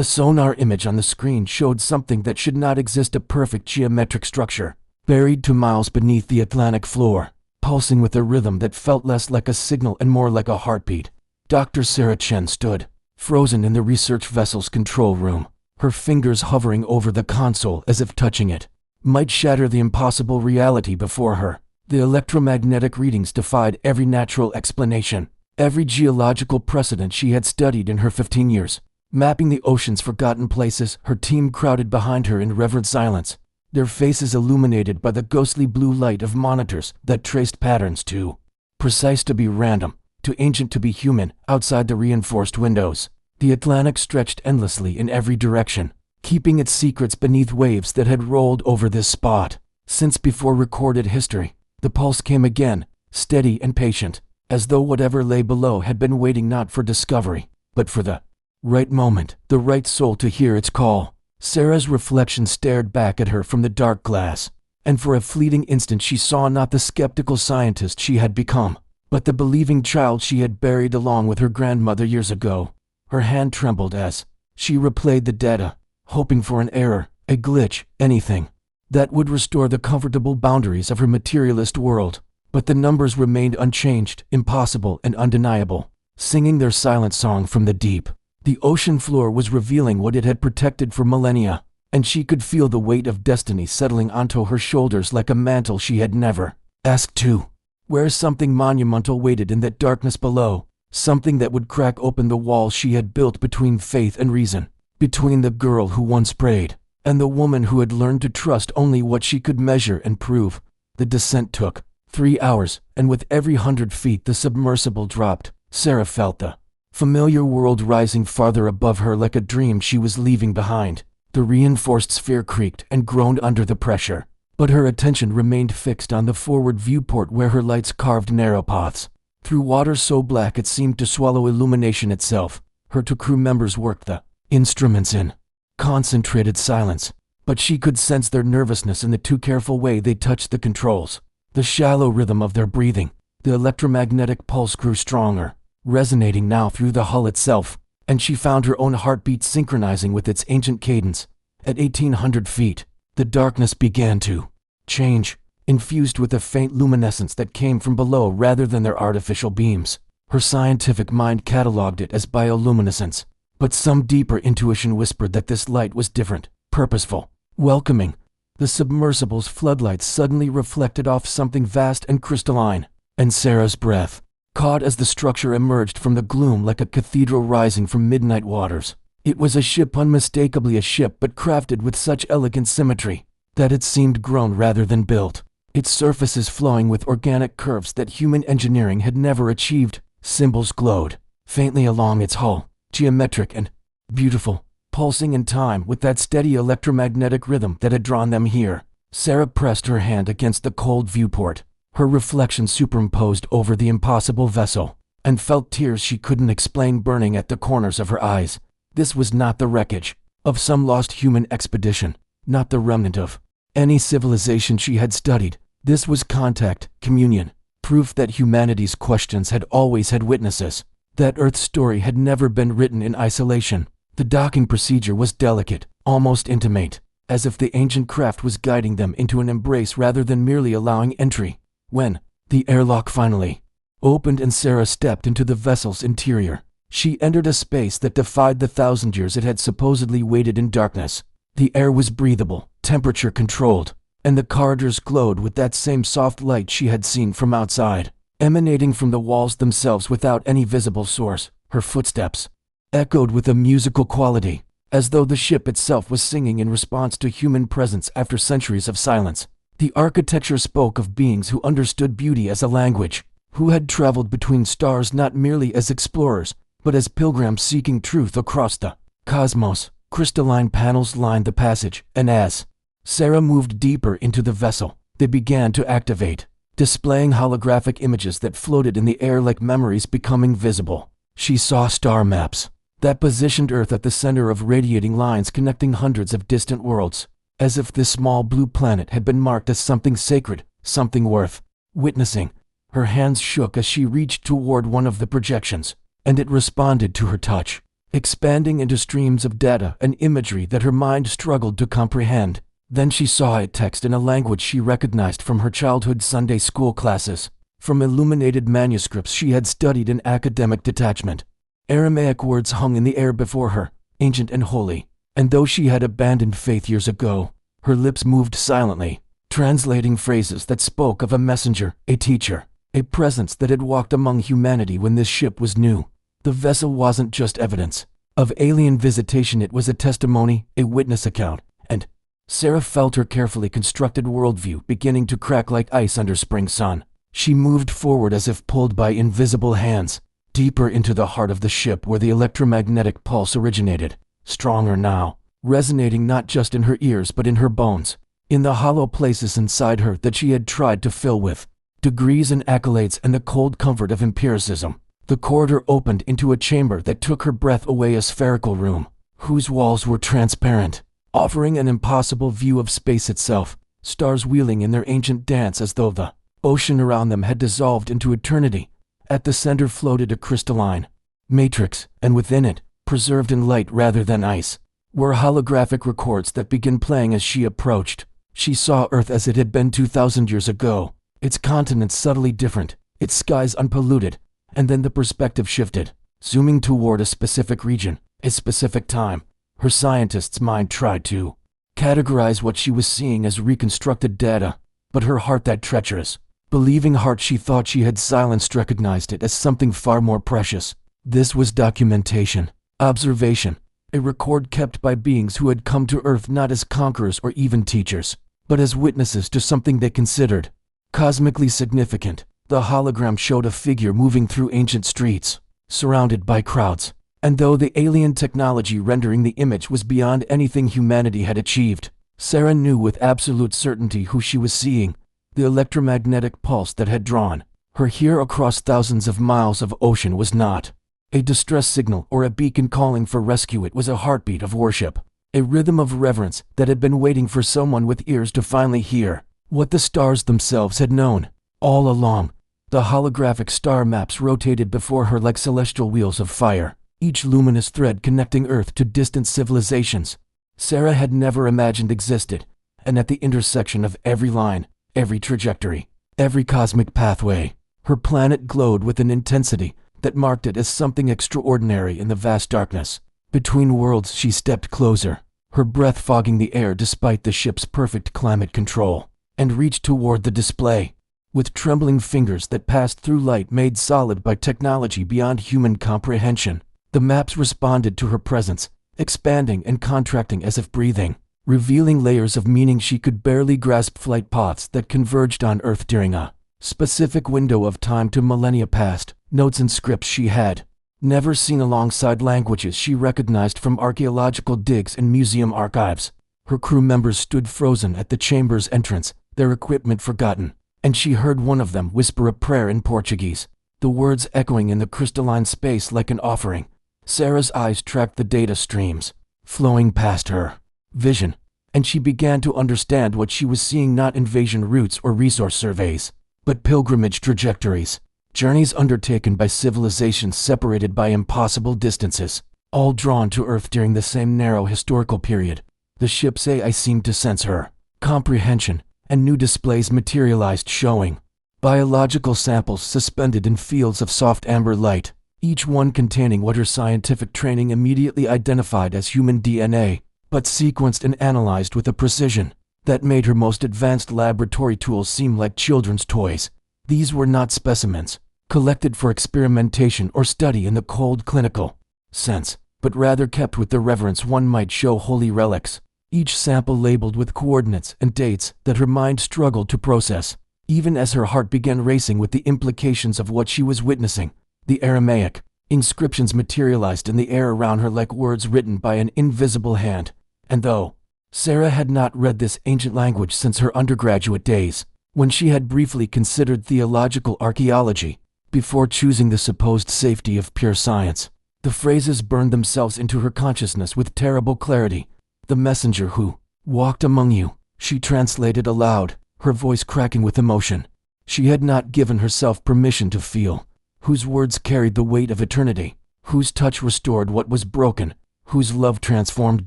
The sonar image on the screen showed something that should not exist, a perfect geometric structure, buried 2 miles beneath the Atlantic floor, pulsing with a rhythm that felt less like a signal and more like a heartbeat. Dr. Sarah Chen stood, frozen in the research vessel's control room, her fingers hovering over the console as if touching it might shatter the impossible reality before her. The electromagnetic readings defied every natural explanation, every geological precedent she had studied in her 15 years. Mapping the ocean's forgotten places, her team crowded behind her in reverent silence, their faces illuminated by the ghostly blue light of monitors that traced patterns too precise to be random, too ancient to be human. Outside the reinforced windows, the Atlantic stretched endlessly in every direction, keeping its secrets beneath waves that had rolled over this spot since before recorded history. The pulse came again, steady and patient, as though whatever lay below had been waiting not for discovery, but for the right moment, the right soul to hear its call. Sarah's reflection stared back at her from the dark glass, and for a fleeting instant she saw not the skeptical scientist she had become, but the believing child she had buried along with her grandmother years ago. Her hand trembled as she replayed the data, hoping for an error, a glitch, anything that would restore the comfortable boundaries of her materialist world. But the numbers remained unchanged, impossible and undeniable, singing their silent song from the deep. The ocean floor was revealing what it had protected for millennia, and she could feel the weight of destiny settling onto her shoulders like a mantle she had never asked to. Where something monumental waited in that darkness below, something that would crack open the walls she had built between faith and reason, between the girl who once prayed and the woman who had learned to trust only what she could measure and prove. The descent took 3 hours, and with every 100 feet the submersible dropped. Sarah felt the familiar world rising farther above her like a dream she was leaving behind. The reinforced sphere creaked and groaned under the pressure, but her attention remained fixed on the forward viewport where her lights carved narrow paths through water so black it seemed to swallow illumination itself. Her two crew members worked the instruments in concentrated silence, but she could sense their nervousness in the too careful way they touched the controls. The shallow rhythm of their breathing, the electromagnetic pulse grew stronger, resonating now through the hull itself, and she found her own heartbeat synchronizing with its ancient cadence. At 1800 feet, the darkness began to change, infused with a faint luminescence that came from below rather than their artificial beams. Her scientific mind cataloged it as bioluminescence, but some deeper intuition whispered that this light was different, purposeful, welcoming. The submersible's floodlights suddenly reflected off something vast and crystalline, and Sarah's breath caught as the structure emerged from the gloom like a cathedral rising from midnight waters. It was a ship, unmistakably a ship, but crafted with such elegant symmetry that it seemed grown rather than built, its surfaces flowing with organic curves that human engineering had never achieved. Symbols glowed faintly along its hull, geometric and beautiful, pulsing in time with that steady electromagnetic rhythm that had drawn them here. Sarah pressed her hand against the cold viewport, her reflection superimposed over the impossible vessel, and felt tears she couldn't explain burning at the corners of her eyes. This was not the wreckage of some lost human expedition, not the remnant of any civilization she had studied. This was contact, communion, proof that humanity's questions had always had witnesses, that Earth's story had never been written in isolation. The docking procedure was delicate, almost intimate, as if the ancient craft was guiding them into an embrace rather than merely allowing entry. When the airlock finally opened and Sarah stepped into the vessel's interior, she entered a space that defied the 1,000 years it had supposedly waited in darkness. The air was breathable, temperature controlled, and the corridors glowed with that same soft light she had seen from outside, emanating from the walls themselves without any visible source. Her footsteps echoed with a musical quality, as though the ship itself was singing in response to human presence after centuries of silence. The architecture spoke of beings who understood beauty as a language, who had traveled between stars not merely as explorers, but as pilgrims seeking truth across the cosmos. Crystalline panels lined the passage, and as Sarah moved deeper into the vessel, they began to activate, displaying holographic images that floated in the air like memories becoming visible. She saw star maps that positioned Earth at the center of radiating lines connecting hundreds of distant worlds, as if this small blue planet had been marked as something sacred, something worth witnessing. Her hands shook as she reached toward one of the projections, and it responded to her touch. expanding into streams of data and imagery that her mind struggled to comprehend. Then she saw it text in a language she recognized from her childhood Sunday school classes, from illuminated manuscripts she had studied in academic detachment. Aramaic words hung in the air before her, ancient and holy, and though she had abandoned faith years ago, her lips moved silently, translating phrases that spoke of a messenger, a teacher, a presence that had walked among humanity when this ship was new. The vessel wasn't just evidence of alien visitation, it was a testimony, a witness account, and Sarah felt her carefully constructed worldview beginning to crack like ice under spring sun. She moved forward as if pulled by invisible hands, deeper into the heart of the ship where the electromagnetic pulse originated, stronger now, resonating not just in her ears but in her bones, in the hollow places inside her that she had tried to fill with degrees and accolades and the cold comfort of empiricism. The corridor opened into a chamber that took her breath away, a spherical room, whose walls were transparent, offering an impossible view of space itself, stars wheeling in their ancient dance as though the ocean around them had dissolved into eternity. At the center floated a crystalline matrix, and within it, preserved in light rather than ice, were holographic records that began playing as she approached. She saw Earth as it had been 2,000 years ago, its continents subtly different, its skies unpolluted, and then the perspective shifted, zooming toward a specific region, a specific time. Her scientist's mind tried to categorize what she was seeing as reconstructed data, but her heart, that treacherous, believing heart she thought she had silenced, recognized it as something far more precious. This was documentation, observation, a record kept by beings who had come to Earth not as conquerors or even teachers, but as witnesses to something they considered cosmically significant. The hologram showed a figure moving through ancient streets, surrounded by crowds, and though the alien technology rendering the image was beyond anything humanity had achieved, Sarah knew with absolute certainty who she was seeing. The electromagnetic pulse that had drawn her here across thousands of miles of ocean was not a distress signal or a beacon calling for rescue. It was a heartbeat of worship, a rhythm of reverence that had been waiting for someone with ears to finally hear what the stars themselves had known all along. The holographic star maps rotated before her like celestial wheels of fire, each luminous thread connecting Earth to distant civilizations Sarah had never imagined existed, and at the intersection of every line, every trajectory, every cosmic pathway, her planet glowed with an intensity that marked it as something extraordinary in the vast darkness. Between worlds she stepped closer, her breath fogging the air despite the ship's perfect climate control, and reached toward the display. With trembling fingers that passed through light made solid by technology beyond human comprehension, the maps responded to her presence, expanding and contracting as if breathing, revealing layers of meaning she could barely grasp, flight paths that converged on Earth during a specific window of time to millennia past, notes and scripts she had never seen alongside languages she recognized from archaeological digs and museum archives. Her crew members stood frozen at the chamber's entrance, their equipment forgotten, and she heard one of them whisper a prayer in Portuguese, the words echoing in the crystalline space like an offering. Sarah's eyes tracked the data streams flowing past her vision, and she began to understand what she was seeing: not invasion routes or resource surveys, but pilgrimage trajectories, journeys undertaken by civilizations separated by impossible distances, all drawn to Earth during the same narrow historical period. The ship's AI seemed to sense her comprehension, and new displays materialized showing biological samples suspended in fields of soft amber light, each one containing what her scientific training immediately identified as human DNA, but sequenced and analyzed with a precision that made her most advanced laboratory tools seem like children's toys. These were not specimens collected for experimentation or study in the cold clinical sense, but rather kept with the reverence one might show holy relics, each sample labeled with coordinates and dates that her mind struggled to process. Even as her heart began racing with the implications of what she was witnessing, the Aramaic inscriptions materialized in the air around her like words written by an invisible hand. And though Sarah had not read this ancient language since her undergraduate days, when she had briefly considered theological archaeology before choosing the supposed safety of pure science, the phrases burned themselves into her consciousness with terrible clarity. "The messenger who walked among you," she translated aloud, her voice cracking with emotion. She had not given herself permission to feel, whose words carried the weight of eternity. whose touch restored what was broken, whose love transformed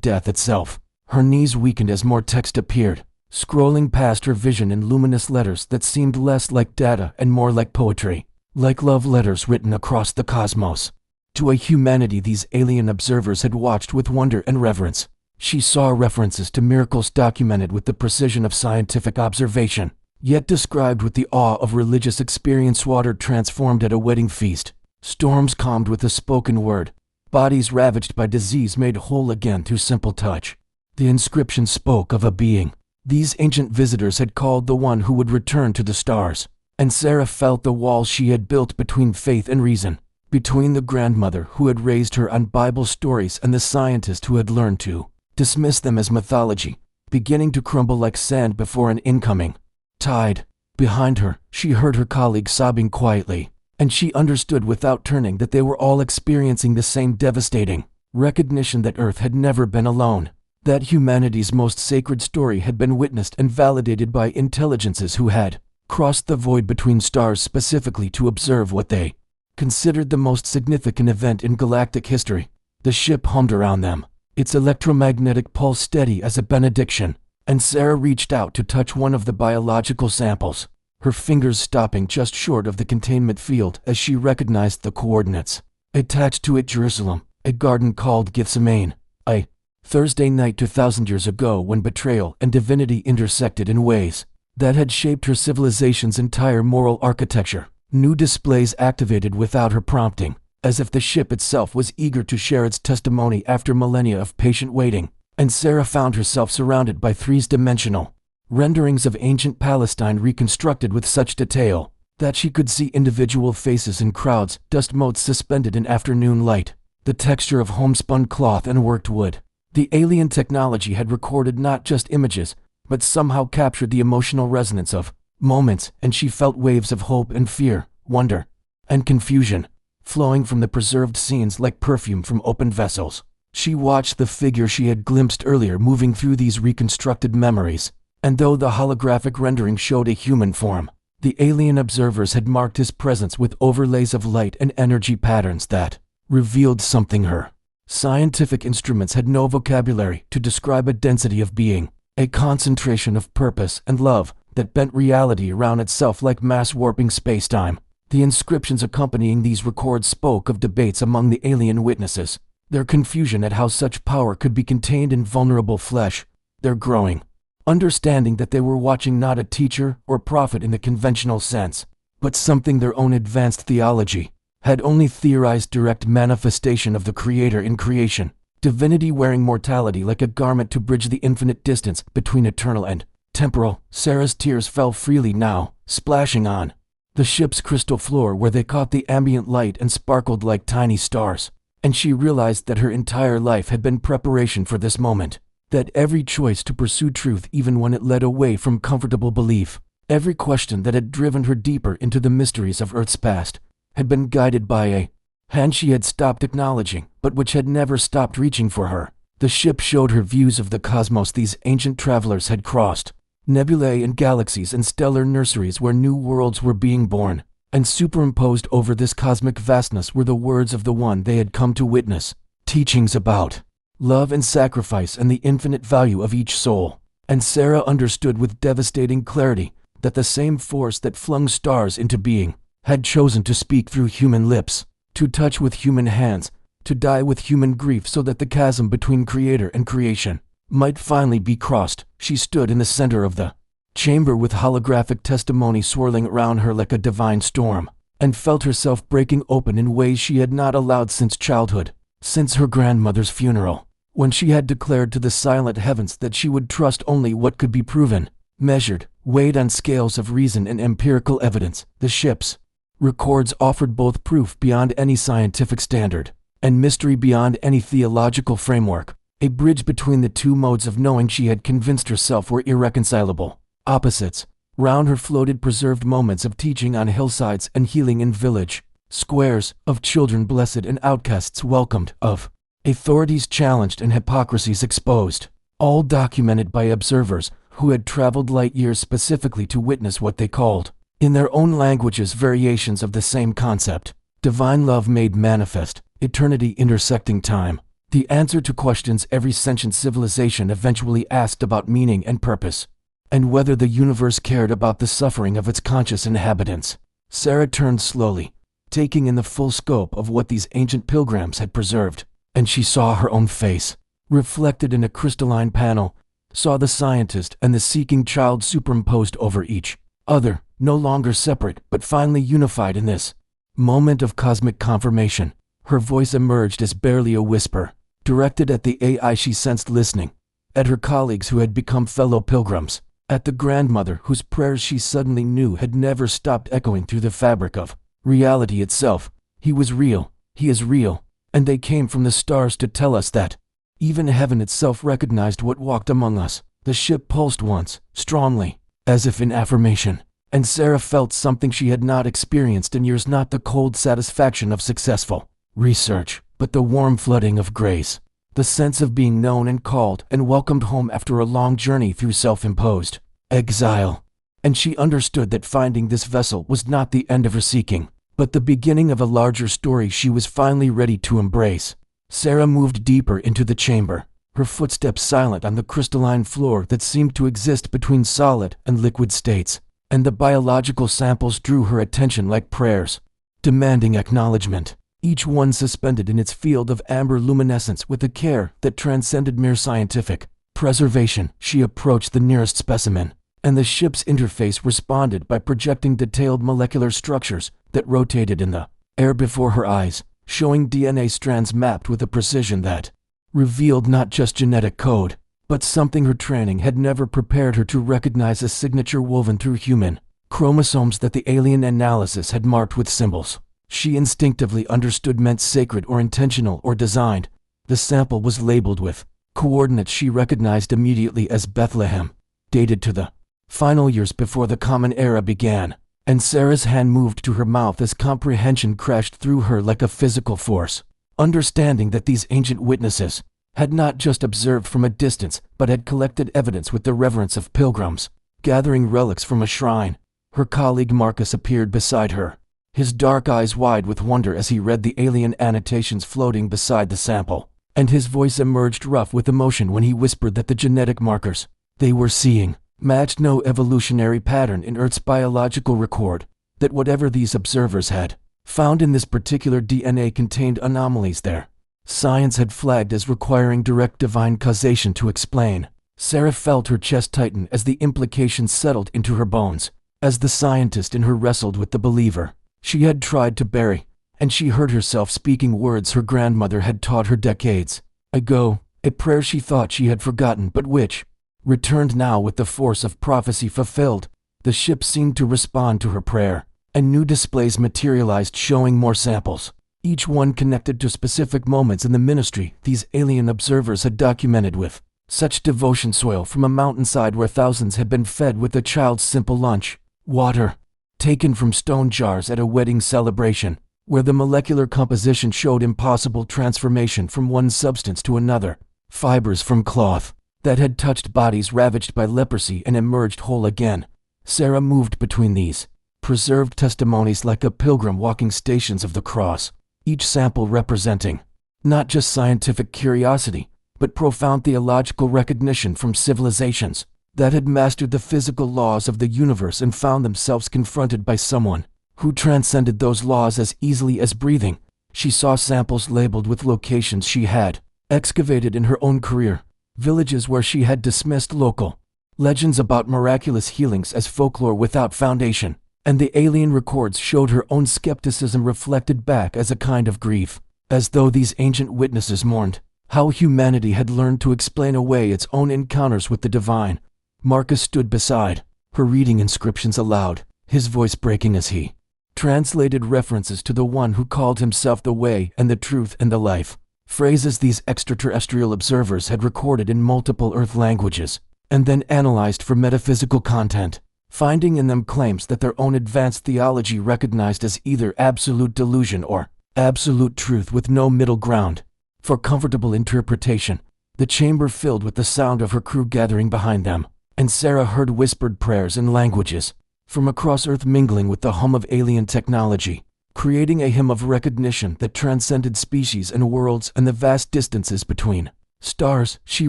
death itself. Her knees weakened as more text appeared, scrolling past her vision in luminous letters that seemed less like data and more like poetry, like love letters written across the cosmos. To a humanity these alien observers had watched with wonder and reverence. She saw references to miracles documented with the precision of scientific observation, yet described with the awe of religious experience. Water transformed at a wedding feast, storms calmed with a spoken word, bodies ravaged by disease made whole again through simple touch. The inscription spoke of a being these ancient visitors had called the one who would return to the stars, and Sarah felt the wall she had built between faith and reason, between the grandmother who had raised her on Bible stories and the scientist who had learned to dismiss them as mythology, beginning to crumble like sand before an incoming tide. Behind her, she heard her colleague sobbing quietly, and she understood without turning that they were all experiencing the same devastating recognition that Earth had never been alone, that humanity's most sacred story had been witnessed and validated by intelligences who had crossed the void between stars specifically to observe what they considered the most significant event in galactic history. The ship hummed around them, its electromagnetic pulse steady as a benediction, and Sarah reached out to touch one of the biological samples, her fingers stopping just short of the containment field as she recognized the coordinates. Attached to it, Jerusalem, a garden called Gethsemane, a Thursday night 2,000 years ago when betrayal and divinity intersected in ways that had shaped her civilization's entire moral architecture. New displays activated without her prompting, as if the ship itself was eager to share its testimony after millennia of patient waiting, and Sarah found herself surrounded by three-dimensional renderings of ancient Palestine reconstructed with such detail that she could see individual faces in crowds, dust motes suspended in afternoon light, the texture of homespun cloth and worked wood. The alien technology had recorded not just images, but somehow captured the emotional resonance of moments, and she felt waves of hope and fear, wonder, and confusion flowing from the preserved scenes like perfume from open vessels. She watched the figure she had glimpsed earlier moving through these reconstructed memories, and though the holographic rendering showed a human form, the alien observers had marked his presence with overlays of light and energy patterns that revealed something her scientific instruments had no vocabulary to describe, a density of being, a concentration of purpose and love that bent reality around itself like mass warping space-time. The inscriptions accompanying these records spoke of debates among the alien witnesses, their confusion at how such power could be contained in vulnerable flesh, their growing understanding that they were watching not a teacher or prophet in the conventional sense, but something their own advanced theology had only theorized, direct manifestation of the Creator in creation, divinity wearing mortality like a garment to bridge the infinite distance between eternal and temporal. Sarah's tears fell freely now, splashing on the ship's crystal floor where they caught the ambient light and sparkled like tiny stars, and she realized that her entire life had been preparation for this moment, that every choice to pursue truth even when it led away from comfortable belief, every question that had driven her deeper into the mysteries of Earth's past, had been guided by a hand she had stopped acknowledging, but which had never stopped reaching for her. The ship showed her views of the cosmos these ancient travelers had crossed, nebulae and galaxies and stellar nurseries where new worlds were being born, and superimposed over this cosmic vastness were the words of the one they had come to witness, teachings about love and sacrifice and the infinite value of each soul. And Sarah understood with devastating clarity that the same force that flung stars into being had chosen to speak through human lips, to touch with human hands, to die with human grief so that the chasm between creator and creation might finally be crossed. She stood in the center of the chamber with holographic testimony swirling around her like a divine storm, and felt herself breaking open in ways she had not allowed since childhood, since her grandmother's funeral, when she had declared to the silent heavens that she would trust only what could be proven, measured, weighed on scales of reason and empirical evidence. The ship's records offered both proof beyond any scientific standard and mystery beyond any theological framework, a bridge between the two modes of knowing she had convinced herself were irreconcilable opposites. Round her floated preserved moments of teaching on hillsides and healing in village squares, of children blessed and outcasts welcomed, of authorities challenged and hypocrisies exposed, all documented by observers who had traveled light years specifically to witness what they called, in their own languages, variations of the same concept, divine love made manifest. eternity intersecting time. The answer to questions every sentient civilization eventually asked about meaning and purpose, and whether the universe cared about the suffering of its conscious inhabitants. Sarah turned slowly, taking in the full scope of what these ancient pilgrims had preserved, and she saw her own face, reflected in a crystalline panel, saw the scientist and the seeking child superimposed over each other, no longer separate but finally unified in this moment of cosmic confirmation. Her voice emerged as barely a whisper, directed at the AI she sensed listening, at her colleagues who had become fellow pilgrims, at the grandmother whose prayers she suddenly knew had never stopped echoing through the fabric of reality itself. He was real, he is real, and they came from the stars to tell us that. Even heaven itself recognized what walked among us. The ship pulsed once, strongly, as if in affirmation, and Sarah felt something she had not experienced in years, not the cold satisfaction of successful research, but the warm flooding of grace, the sense of being known and called and welcomed home after a long journey through self-imposed exile. And she understood that finding this vessel was not the end of her seeking, but the beginning of a larger story she was finally ready to embrace. Sarah moved deeper into the chamber, her footsteps silent on the crystalline floor that seemed to exist between solid and liquid states, and the biological samples drew her attention like prayers, demanding acknowledgement, each one suspended in its field of amber luminescence with a care that transcended mere scientific preservation. She approached the nearest specimen, and the ship's interface responded by projecting detailed molecular structures that rotated in the air before her eyes, showing DNA strands mapped with a precision that revealed not just genetic code, but something her training had never prepared her to recognize, a signature woven through human chromosomes that the alien analysis had marked with symbols she instinctively understood meant sacred or intentional or designed. The sample was labeled with coordinates she recognized immediately as Bethlehem, dated to the final years before the Common Era began, and Sarah's hand moved to her mouth as comprehension crashed through her like a physical force, understanding that these ancient witnesses had not just observed from a distance but had collected evidence with the reverence of pilgrims, gathering relics from a shrine. Her colleague Marcus appeared beside her, his dark eyes wide with wonder as he read the alien annotations floating beside the sample, and his voice emerged rough with emotion when he whispered that the genetic markers they were seeing matched no evolutionary pattern in Earth's biological record, that whatever these observers had found in this particular DNA contained anomalies there science had flagged as requiring direct divine causation to explain. Sarah felt her chest tighten as the implications settled into her bones, as the scientist in her wrestled with the believer she had tried to bury, and she heard herself speaking words her grandmother had taught her decades ago, a prayer she thought she had forgotten but which returned now with the force of prophecy fulfilled. The ship seemed to respond to her prayer, and new displays materialized showing more samples, each one connected to specific moments in the ministry these alien observers had documented with such devotion. Soil from a mountainside where thousands had been fed with a child's simple lunch, water taken from stone jars at a wedding celebration, where the molecular composition showed impossible transformation from one substance to another, fibers from cloth that had touched bodies ravaged by leprosy and emerged whole again. Sarah moved between these preserved testimonies like a pilgrim walking stations of the cross, each sample representing not just scientific curiosity, but profound theological recognition from civilizations that had mastered the physical laws of the universe and found themselves confronted by someone who transcended those laws as easily as breathing. She saw samples labeled with locations she had excavated in her own career, villages where she had dismissed local legends about miraculous healings as folklore without foundation, and the alien records showed her own skepticism reflected back as a kind of grief, as though these ancient witnesses mourned how humanity had learned to explain away its own encounters with the divine. Marcus stood beside her, reading inscriptions aloud, his voice breaking as he translated references to the one who called himself the way and the truth and the life, phrases these extraterrestrial observers had recorded in multiple Earth languages, and then analyzed for metaphysical content, finding in them claims that their own advanced theology recognized as either absolute delusion or absolute truth with no middle ground. For comfortable interpretation, the chamber filled with the sound of her crew gathering behind them, and Sarah heard whispered prayers in languages from across Earth mingling with the hum of alien technology. creating a hymn of recognition that transcended species and worlds and the vast distances between stars. She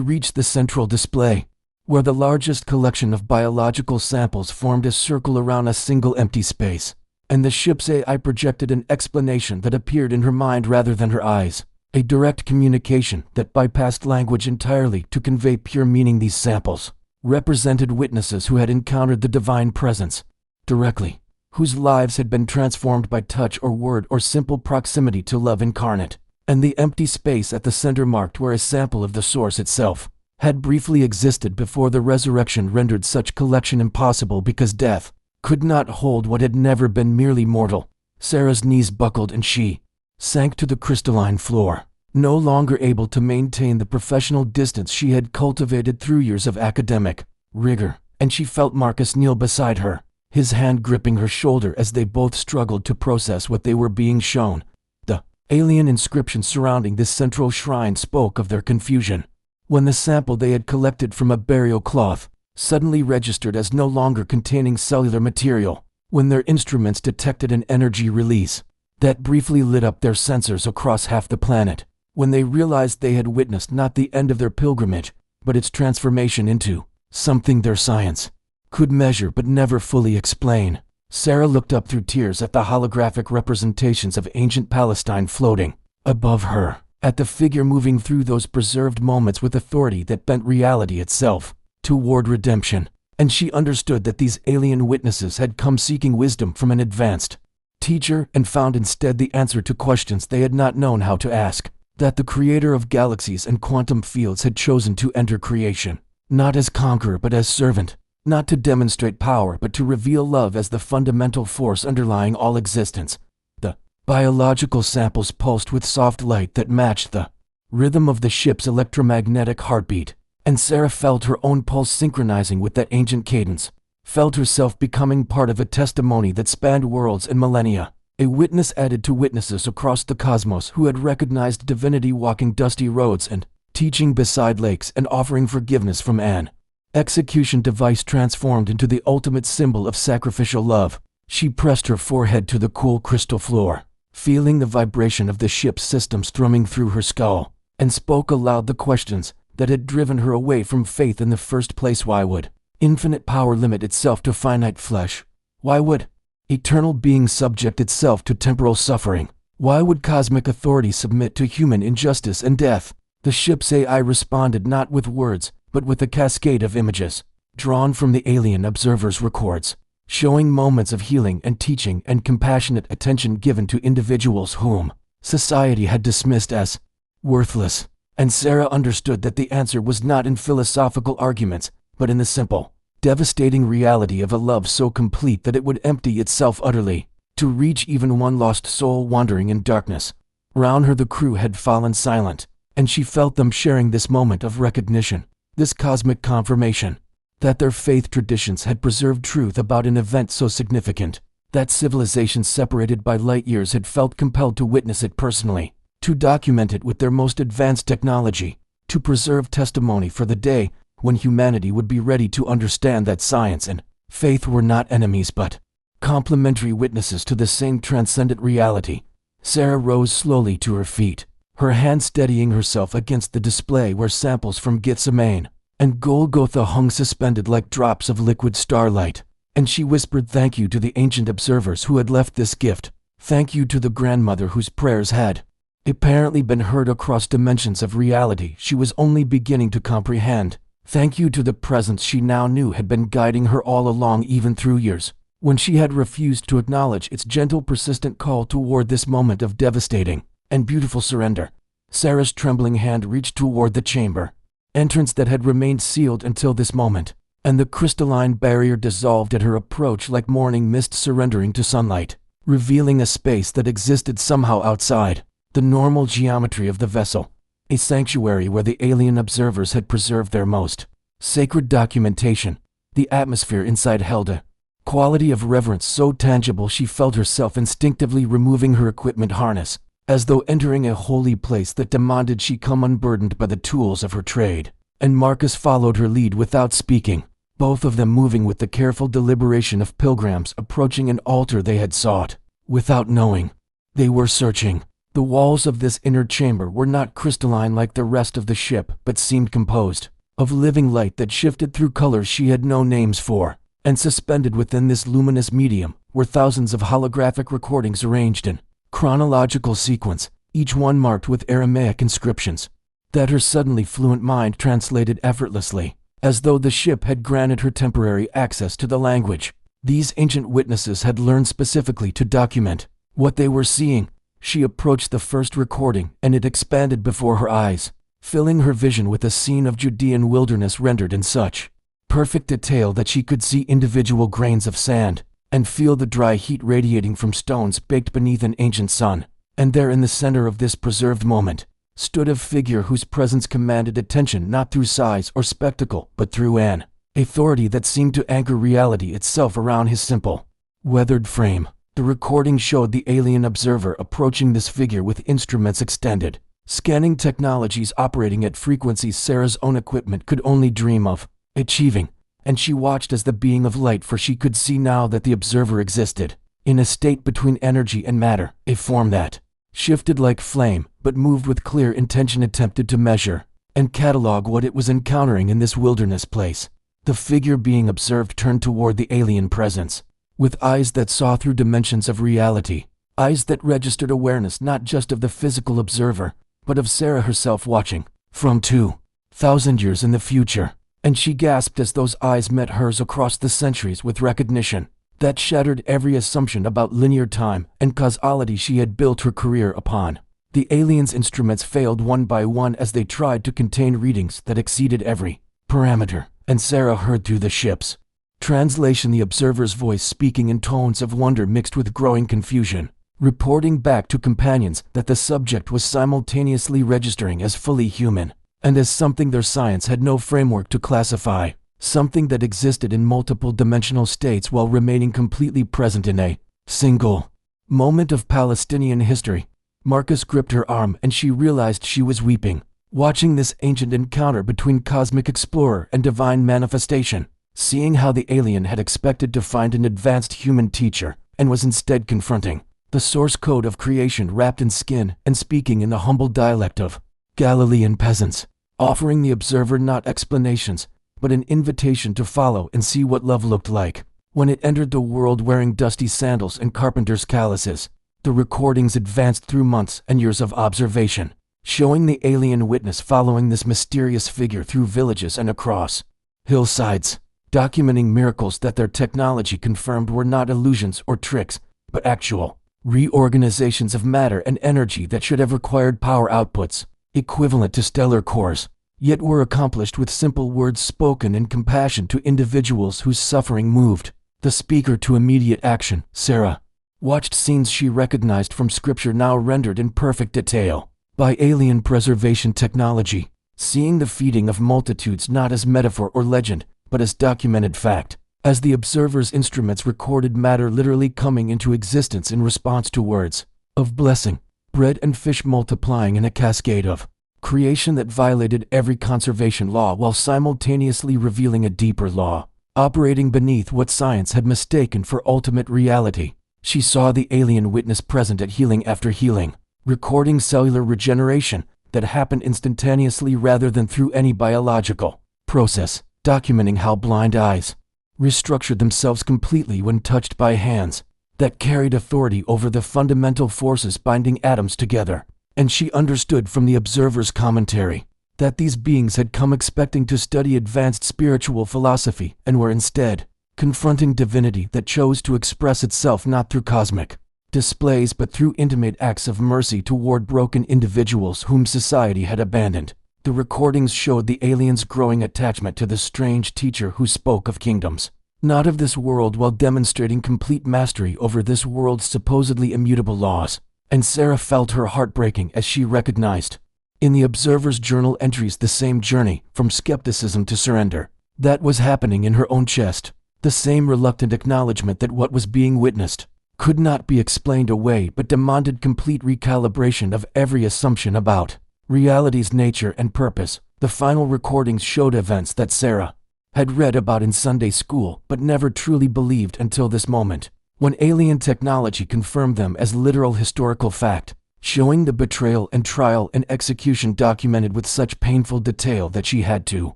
reached the central display, where the largest collection of biological samples formed a circle around a single empty space, and the ship's AI projected an explanation that appeared in her mind rather than her eyes, a direct communication that bypassed language entirely to convey pure meaning. These samples represented witnesses who had encountered the divine presence directly, whose lives had been transformed by touch or word or simple proximity to love incarnate, and the empty space at the center marked where a sample of the source itself had briefly existed before the resurrection rendered such collection impossible because death could not hold what had never been merely mortal. Sarah's knees buckled and she sank to the crystalline floor, no longer able to maintain the professional distance she had cultivated through years of academic rigor, and she felt Marcus kneel beside her, his hand gripping her shoulder as they both struggled to process what they were being shown. The alien inscription surrounding this central shrine spoke of their confusion when the sample they had collected from a burial cloth suddenly registered as no longer containing cellular material, when their instruments detected an energy release that briefly lit up their sensors across half the planet, when they realized they had witnessed not the end of their pilgrimage, but its transformation into something their science could measure but never fully explain. Sarah looked up through tears at the holographic representations of ancient Palestine floating above her, at the figure moving through those preserved moments with authority that bent reality itself toward redemption. And she understood that these alien witnesses had come seeking wisdom from an advanced teacher and found instead the answer to questions they had not known how to ask, that the creator of galaxies and quantum fields had chosen to enter creation, not as conqueror but as servant, not to demonstrate power but to reveal love as the fundamental force underlying all existence. The biological samples pulsed with soft light that matched the rhythm of the ship's electromagnetic heartbeat, and Sarah felt her own pulse synchronizing with that ancient cadence, felt herself becoming part of a testimony that spanned worlds and millennia, a witness added to witnesses across the cosmos who had recognized divinity walking dusty roads and teaching beside lakes and offering forgiveness from an execution device transformed into the ultimate symbol of sacrificial love. She pressed her forehead to the cool crystal floor, feeling the vibration of the ship's systems thrumming through her skull, and spoke aloud the questions that had driven her away from faith in the first place. Why would infinite power limit itself to finite flesh? Why would eternal being subject itself to temporal suffering? Why would cosmic authority submit to human injustice and death? The ship's AI responded not with words, but with a cascade of images, drawn from the alien observers' records, showing moments of healing and teaching and compassionate attention given to individuals whom society had dismissed as worthless. And Sarah understood that the answer was not in philosophical arguments, but in the simple, devastating reality of a love so complete that it would empty itself utterly, to reach even one lost soul wandering in darkness. Round her the crew had fallen silent, and she felt them sharing this moment of recognition, this cosmic confirmation, that their faith traditions had preserved truth about an event so significant, that civilizations separated by light years had felt compelled to witness it personally, to document it with their most advanced technology, to preserve testimony for the day when humanity would be ready to understand that science and faith were not enemies but complementary witnesses to the same transcendent reality. Sarah rose slowly to her feet, her hand steadying herself against the display where samples from Gethsemane and Golgotha hung suspended like drops of liquid starlight, and she whispered thank you to the ancient observers who had left this gift, thank you to the grandmother whose prayers had apparently been heard across dimensions of reality she was only beginning to comprehend, thank you to the presence she now knew had been guiding her all along even through years, when she had refused to acknowledge its gentle persistent call toward this moment of devastating and beautiful surrender. Sarah's trembling hand reached toward the chamber entrance that had remained sealed until this moment, and the crystalline barrier dissolved at her approach like morning mist surrendering to sunlight, revealing a space that existed somehow outside the normal geometry of the vessel, a sanctuary where the alien observers had preserved their most sacred documentation. The atmosphere inside held a quality of reverence so tangible she felt herself instinctively removing her equipment harness, as though entering a holy place that demanded she come unburdened by the tools of her trade. And Marcus followed her lead without speaking, both of them moving with the careful deliberation of pilgrims approaching an altar they had sought, without knowing They were searching. The walls of this inner chamber were not crystalline like the rest of the ship, but seemed composed of living light that shifted through colors she had no names for. And suspended within this luminous medium were thousands of holographic recordings arranged in chronological sequence, each one marked with Aramaic inscriptions that her suddenly fluent mind translated effortlessly, as though the ship had granted her temporary access to the language. These ancient witnesses had learned specifically to document what they were seeing. She approached the first recording, and it expanded before her eyes, filling her vision with a scene of Judean wilderness rendered in such perfect detail that she could see individual grains of sand and feel the dry heat radiating from stones baked beneath an ancient sun. And there in the center of this preserved moment stood a figure whose presence commanded attention not through size or spectacle, but through an authority that seemed to anchor reality itself around his simple, weathered frame. The recording showed the alien observer approaching this figure with instruments extended, scanning technologies operating at frequencies Sarah's own equipment could only dream of achieving, and she watched as the being of light, for she could see now that the observer existed in a state between energy and matter, a form that shifted like flame, but moved with clear intention, attempted to measure and catalog what it was encountering in this wilderness place. The figure being observed turned toward the alien presence, with eyes that saw through dimensions of reality, eyes that registered awareness not just of the physical observer, but of Sarah herself watching from 2,000 years in the future. And she gasped as those eyes met hers across the centuries with recognition that shattered every assumption about linear time and causality she had built her career upon. The aliens' instruments failed one by one as they tried to contain readings that exceeded every parameter, and Sarah heard through the ship's translation the observer's voice speaking in tones of wonder mixed with growing confusion, reporting back to companions that the subject was simultaneously registering as fully human and as something their science had no framework to classify, something that existed in multiple dimensional states while remaining completely present in a single moment of Palestinian history. Marcus gripped her arm and she realized she was weeping, watching this ancient encounter between cosmic explorer and divine manifestation, seeing how the alien had expected to find an advanced human teacher and was instead confronting the source code of creation wrapped in skin and speaking in the humble dialect of Galilean peasants, offering the observer not explanations, but an invitation to follow and see what love looked like when it entered the world wearing dusty sandals and carpenter's calluses. The recordings advanced through months and years of observation, showing the alien witness following this mysterious figure through villages and across hillsides, documenting miracles that their technology confirmed were not illusions or tricks, but actual reorganizations of matter and energy that should have required power outputs equivalent to stellar cores, yet were accomplished with simple words spoken in compassion to individuals whose suffering moved the speaker to immediate action. Sarah watched scenes she recognized from scripture now rendered in perfect detail by alien preservation technology, seeing the feeding of multitudes not as metaphor or legend, but as documented fact, as the observer's instruments recorded matter literally coming into existence in response to words of blessing, bread and fish multiplying in a cascade of creation that violated every conservation law while simultaneously revealing a deeper law, operating beneath what science had mistaken for ultimate reality. She saw the alien witness present at healing after healing, recording cellular regeneration that happened instantaneously rather than through any biological process, documenting how blind eyes restructured themselves completely when touched by hands that carried authority over the fundamental forces binding atoms together. And she understood from the observer's commentary that these beings had come expecting to study advanced spiritual philosophy and were instead confronting divinity that chose to express itself not through cosmic displays but through intimate acts of mercy toward broken individuals whom society had abandoned. The recordings showed the aliens' growing attachment to the strange teacher who spoke of kingdoms not of this world while demonstrating complete mastery over this world's supposedly immutable laws. And Sarah felt her heart breaking as she recognized in the observer's journal entries the same journey from skepticism to surrender that was happening in her own chest, the same reluctant acknowledgement that what was being witnessed could not be explained away but demanded complete recalibration of every assumption about reality's nature and purpose. The final recordings showed events that Sarah had read about in Sunday school but never truly believed until this moment. when alien technology confirmed them as literal historical fact, showing the betrayal and trial and execution documented with such painful detail that she had to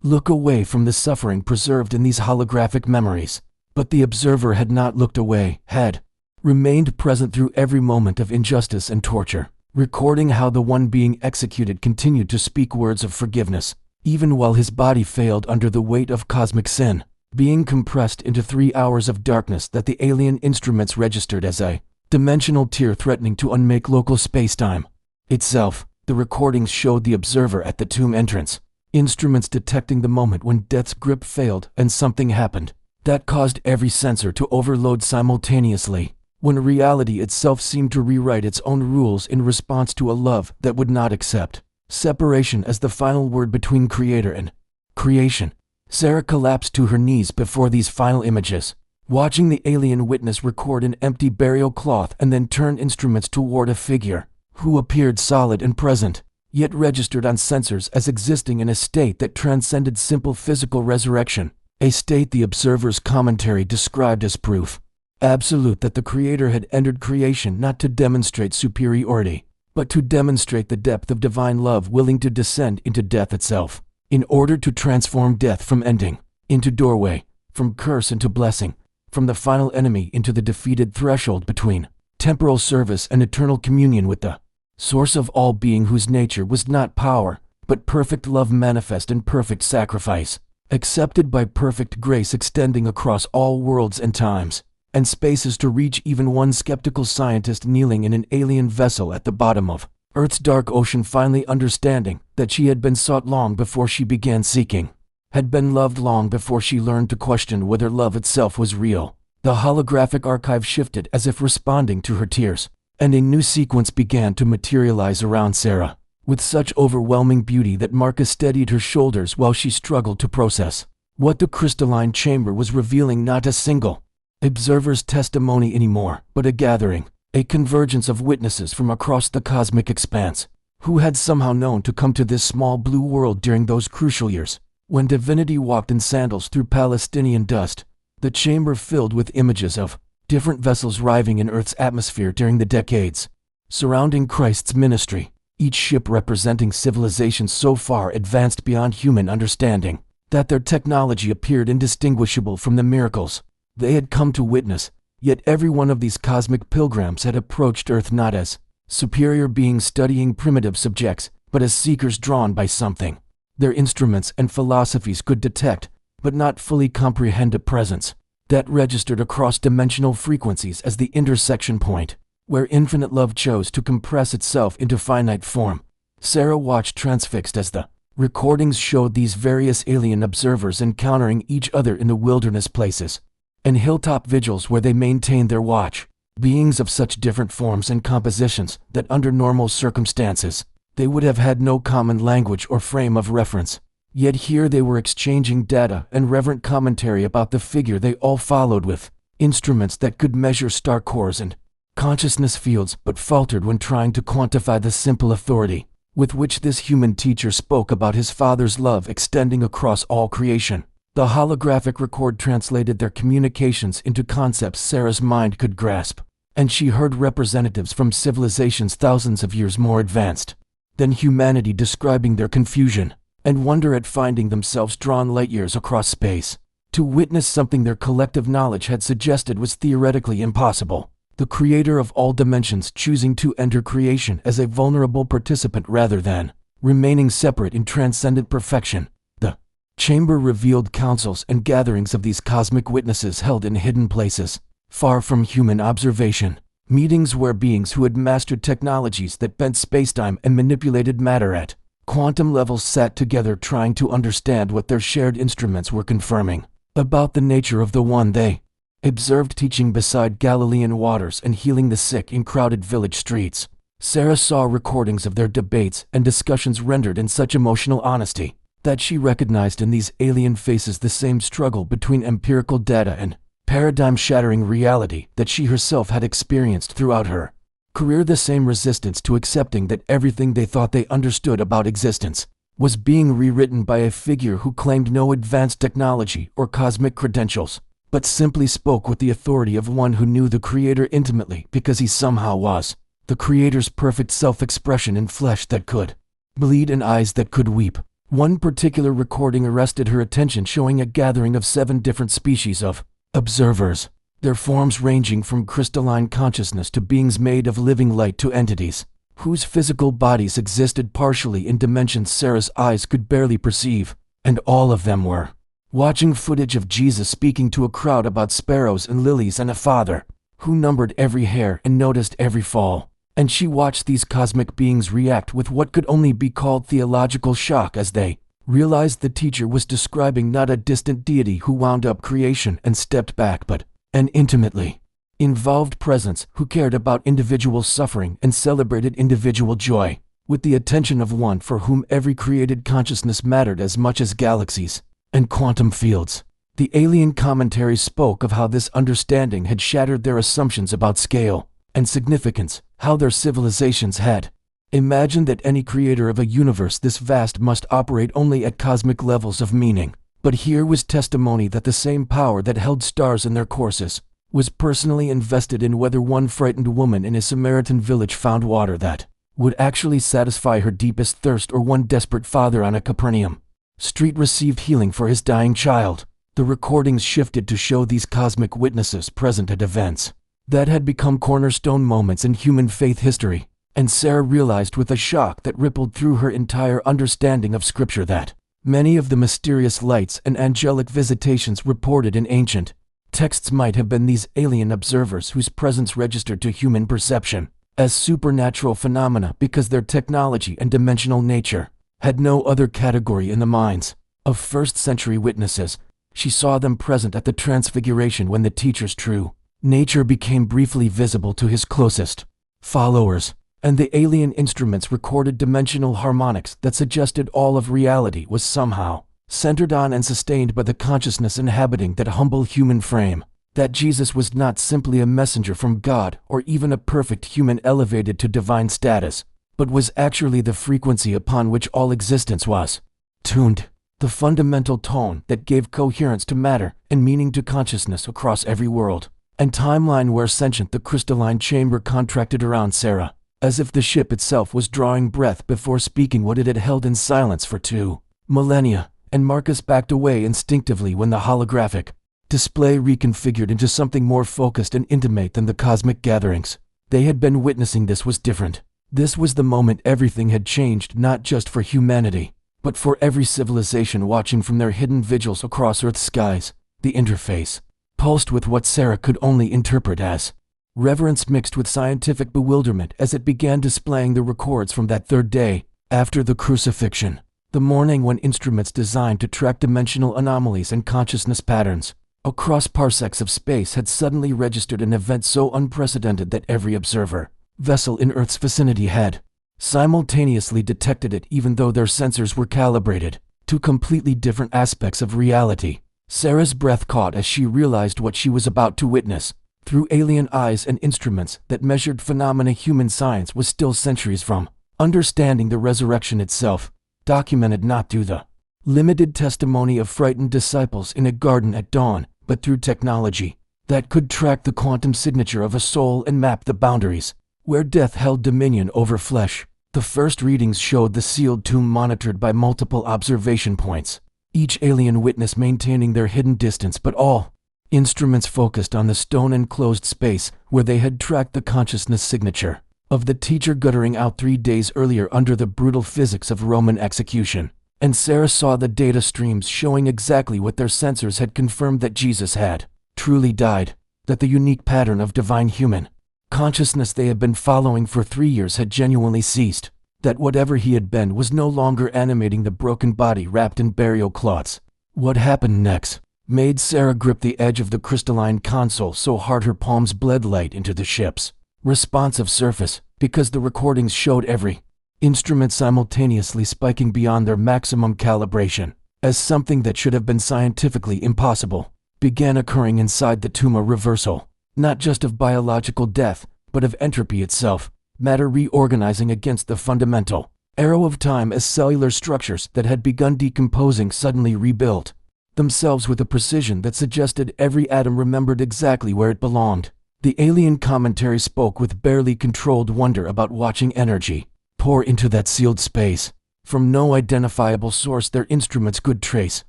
look away from the suffering preserved in these holographic memories. But the observer had not looked away, had remained present through every moment of injustice and torture, recording how the one being executed continued to speak words of forgiveness, even while his body failed under the weight of cosmic sin, being compressed into 3 hours of darkness that the alien instruments registered as a dimensional tear threatening to unmake local spacetime itself. The recordings showed the observer at the tomb entrance, instruments detecting the moment when death's grip failed and something happened that caused every sensor to overload simultaneously, when reality itself seemed to rewrite its own rules in response to a love that would not accept separation as the final word between creator and creation. Sarah collapsed to her knees before these final images, watching the alien witness record an empty burial cloth and then turn instruments toward a figure who appeared solid and present, yet registered on sensors as existing in a state that transcended simple physical resurrection, a state the observer's commentary described as proof absolute that the creator had entered creation not to demonstrate superiority, but to demonstrate the depth of divine love willing to descend into death itself, in order to transform death from ending into doorway, from curse into blessing, from the final enemy into the defeated threshold between temporal service and eternal communion with the source of all being, whose nature was not power, but perfect love manifest in perfect sacrifice, accepted by perfect grace extending across all worlds and times and spaces to reach even one skeptical scientist kneeling in an alien vessel at the bottom of Earth's dark ocean, finally understanding that she had been sought long before she began seeking, had been loved long before she learned to question whether love itself was real. The holographic archive shifted as if responding to her tears, and a new sequence began to materialize around Sarah, with such overwhelming beauty that Marcus steadied her shoulders while she struggled to process what the crystalline chamber was revealing. Not a single observer's testimony anymore, but a gathering, a convergence of witnesses from across the cosmic expanse, who had somehow known to come to this small blue world during those crucial years, when divinity walked in sandals through Palestinian dust, the chamber filled with images of different vessels arriving in Earth's atmosphere during the decades surrounding Christ's ministry, each ship representing civilizations so far advanced beyond human understanding that their technology appeared indistinguishable from the miracles they had come to witness. Yet every one of these cosmic pilgrims had approached Earth not as superior beings studying primitive subjects, but as seekers drawn by something their instruments and philosophies could detect, but not fully comprehend, a presence that registered across dimensional frequencies as the intersection point, where infinite love chose to compress itself into finite form. Sarah watched transfixed as the recordings showed these various alien observers encountering each other in the wilderness places and hilltop vigils where they maintained their watch, beings of such different forms and compositions that under normal circumstances they would have had no common language or frame of reference. Yet here they were exchanging data and reverent commentary about the figure they all followed, with instruments that could measure star cores and consciousness fields, but faltered when trying to quantify the simple authority with which this human teacher spoke about his Father's love extending across all creation. The holographic record translated their communications into concepts Sarah's mind could grasp, and she heard representatives from civilizations thousands of years more advanced than humanity describing their confusion and wonder at finding themselves drawn light years across space to witness something their collective knowledge had suggested was theoretically impossible. The creator of all dimensions choosing to enter creation as a vulnerable participant rather than remaining separate in transcendent perfection. The chamber revealed councils and gatherings of these cosmic witnesses held in hidden places, far from human observation, meetings where beings who had mastered technologies that bent spacetime and manipulated matter at quantum levels sat together trying to understand what their shared instruments were confirming about the nature of the one they observed teaching beside Galilean waters and healing the sick in crowded village streets. Sarah saw recordings of their debates and discussions rendered in such emotional honesty that she recognized in these alien faces the same struggle between empirical data and paradigm-shattering reality that she herself had experienced throughout her career, the same resistance to accepting that everything they thought they understood about existence was being rewritten by a figure who claimed no advanced technology or cosmic credentials, but simply spoke with the authority of one who knew the Creator intimately because he somehow was the Creator's perfect self-expression in flesh that could bleed and eyes that could weep. One particular recording arrested her attention, showing a gathering of 7 different species of observers, their forms ranging from crystalline consciousness to beings made of living light to entities whose physical bodies existed partially in dimensions Sarah's eyes could barely perceive, and all of them were watching footage of Jesus speaking to a crowd about sparrows and lilies and a Father who numbered every hair and noticed every fall. And she watched these cosmic beings react with what could only be called theological shock as they realized the teacher was describing not a distant deity who wound up creation and stepped back, but an intimately involved presence who cared about individual suffering and celebrated individual joy, with the attention of one for whom every created consciousness mattered as much as galaxies and quantum fields. The alien commentary spoke of how this understanding had shattered their assumptions about scale and significance, how their civilizations had imagined that any creator of a universe this vast must operate only at cosmic levels of meaning. But here was testimony that the same power that held stars in their courses was personally invested in whether one frightened woman in a Samaritan village found water that would actually satisfy her deepest thirst, or one desperate father on a Capernaum street received healing for his dying child. The recordings shifted to show these cosmic witnesses present at events that had become cornerstone moments in human faith history, and Sarah realized with a shock that rippled through her entire understanding of Scripture that many of the mysterious lights and angelic visitations reported in ancient texts might have been these alien observers whose presence registered to human perception as supernatural phenomena because their technology and dimensional nature had no other category in the minds of first-century witnesses. She saw them present at the Transfiguration when the teacher's true nature became briefly visible to his closest followers, and the alien instruments recorded dimensional harmonics that suggested all of reality was somehow centered on and sustained by the consciousness inhabiting that humble human frame, that Jesus was not simply a messenger from God or even a perfect human elevated to divine status, but was actually the frequency upon which all existence was tuned, the fundamental tone that gave coherence to matter and meaning to consciousness across every world and timeline where sentient the crystalline chamber contracted around Sarah, as if the ship itself was drawing breath before speaking what it had held in silence for 2 millennia, and Marcus backed away instinctively when the holographic display reconfigured into something more focused and intimate than the cosmic gatherings they had been witnessing. This was different. This was the moment everything had changed, not just for humanity, but for every civilization watching from their hidden vigils across Earth's skies. The interface pulsed with what Sarah could only interpret as reverence mixed with scientific bewilderment as it began displaying the records from that 3rd day after the crucifixion, the morning when instruments designed to track dimensional anomalies and consciousness patterns across parsecs of space had suddenly registered an event so unprecedented that every observer vessel in Earth's vicinity had simultaneously detected it, even though their sensors were calibrated to completely different aspects of reality. Sarah's breath caught as she realized what she was about to witness through alien eyes and instruments that measured phenomena human science was still centuries from understanding. The resurrection itself, documented not through the limited testimony of frightened disciples in a garden at dawn, but through technology that could track the quantum signature of a soul and map the boundaries where death held dominion over flesh. The first readings showed the sealed tomb monitored by multiple observation points, each alien witness maintaining their hidden distance, but all instruments focused on the stone-enclosed space where they had tracked the consciousness signature of the teacher guttering out 3 days earlier under the brutal physics of Roman execution. And Sarah saw the data streams showing exactly what their sensors had confirmed, that Jesus had truly died, that the unique pattern of divine human consciousness they had been following for 3 years had genuinely ceased, that whatever he had been was no longer animating the broken body wrapped in burial cloths. What happened next made Sarah grip the edge of the crystalline console so hard her palms bled light into the ship's responsive surface, because the recordings showed every instrument simultaneously spiking beyond their maximum calibration, as something that should have been scientifically impossible began occurring inside the tomb. A reversal, not just of biological death, but of entropy itself, matter reorganizing against the fundamental arrow of time as cellular structures that had begun decomposing suddenly rebuilt. themselves with a precision that suggested every atom remembered exactly where it belonged. The alien commentary spoke with barely controlled wonder about watching energy pour into that sealed space. From no identifiable source their instruments could trace,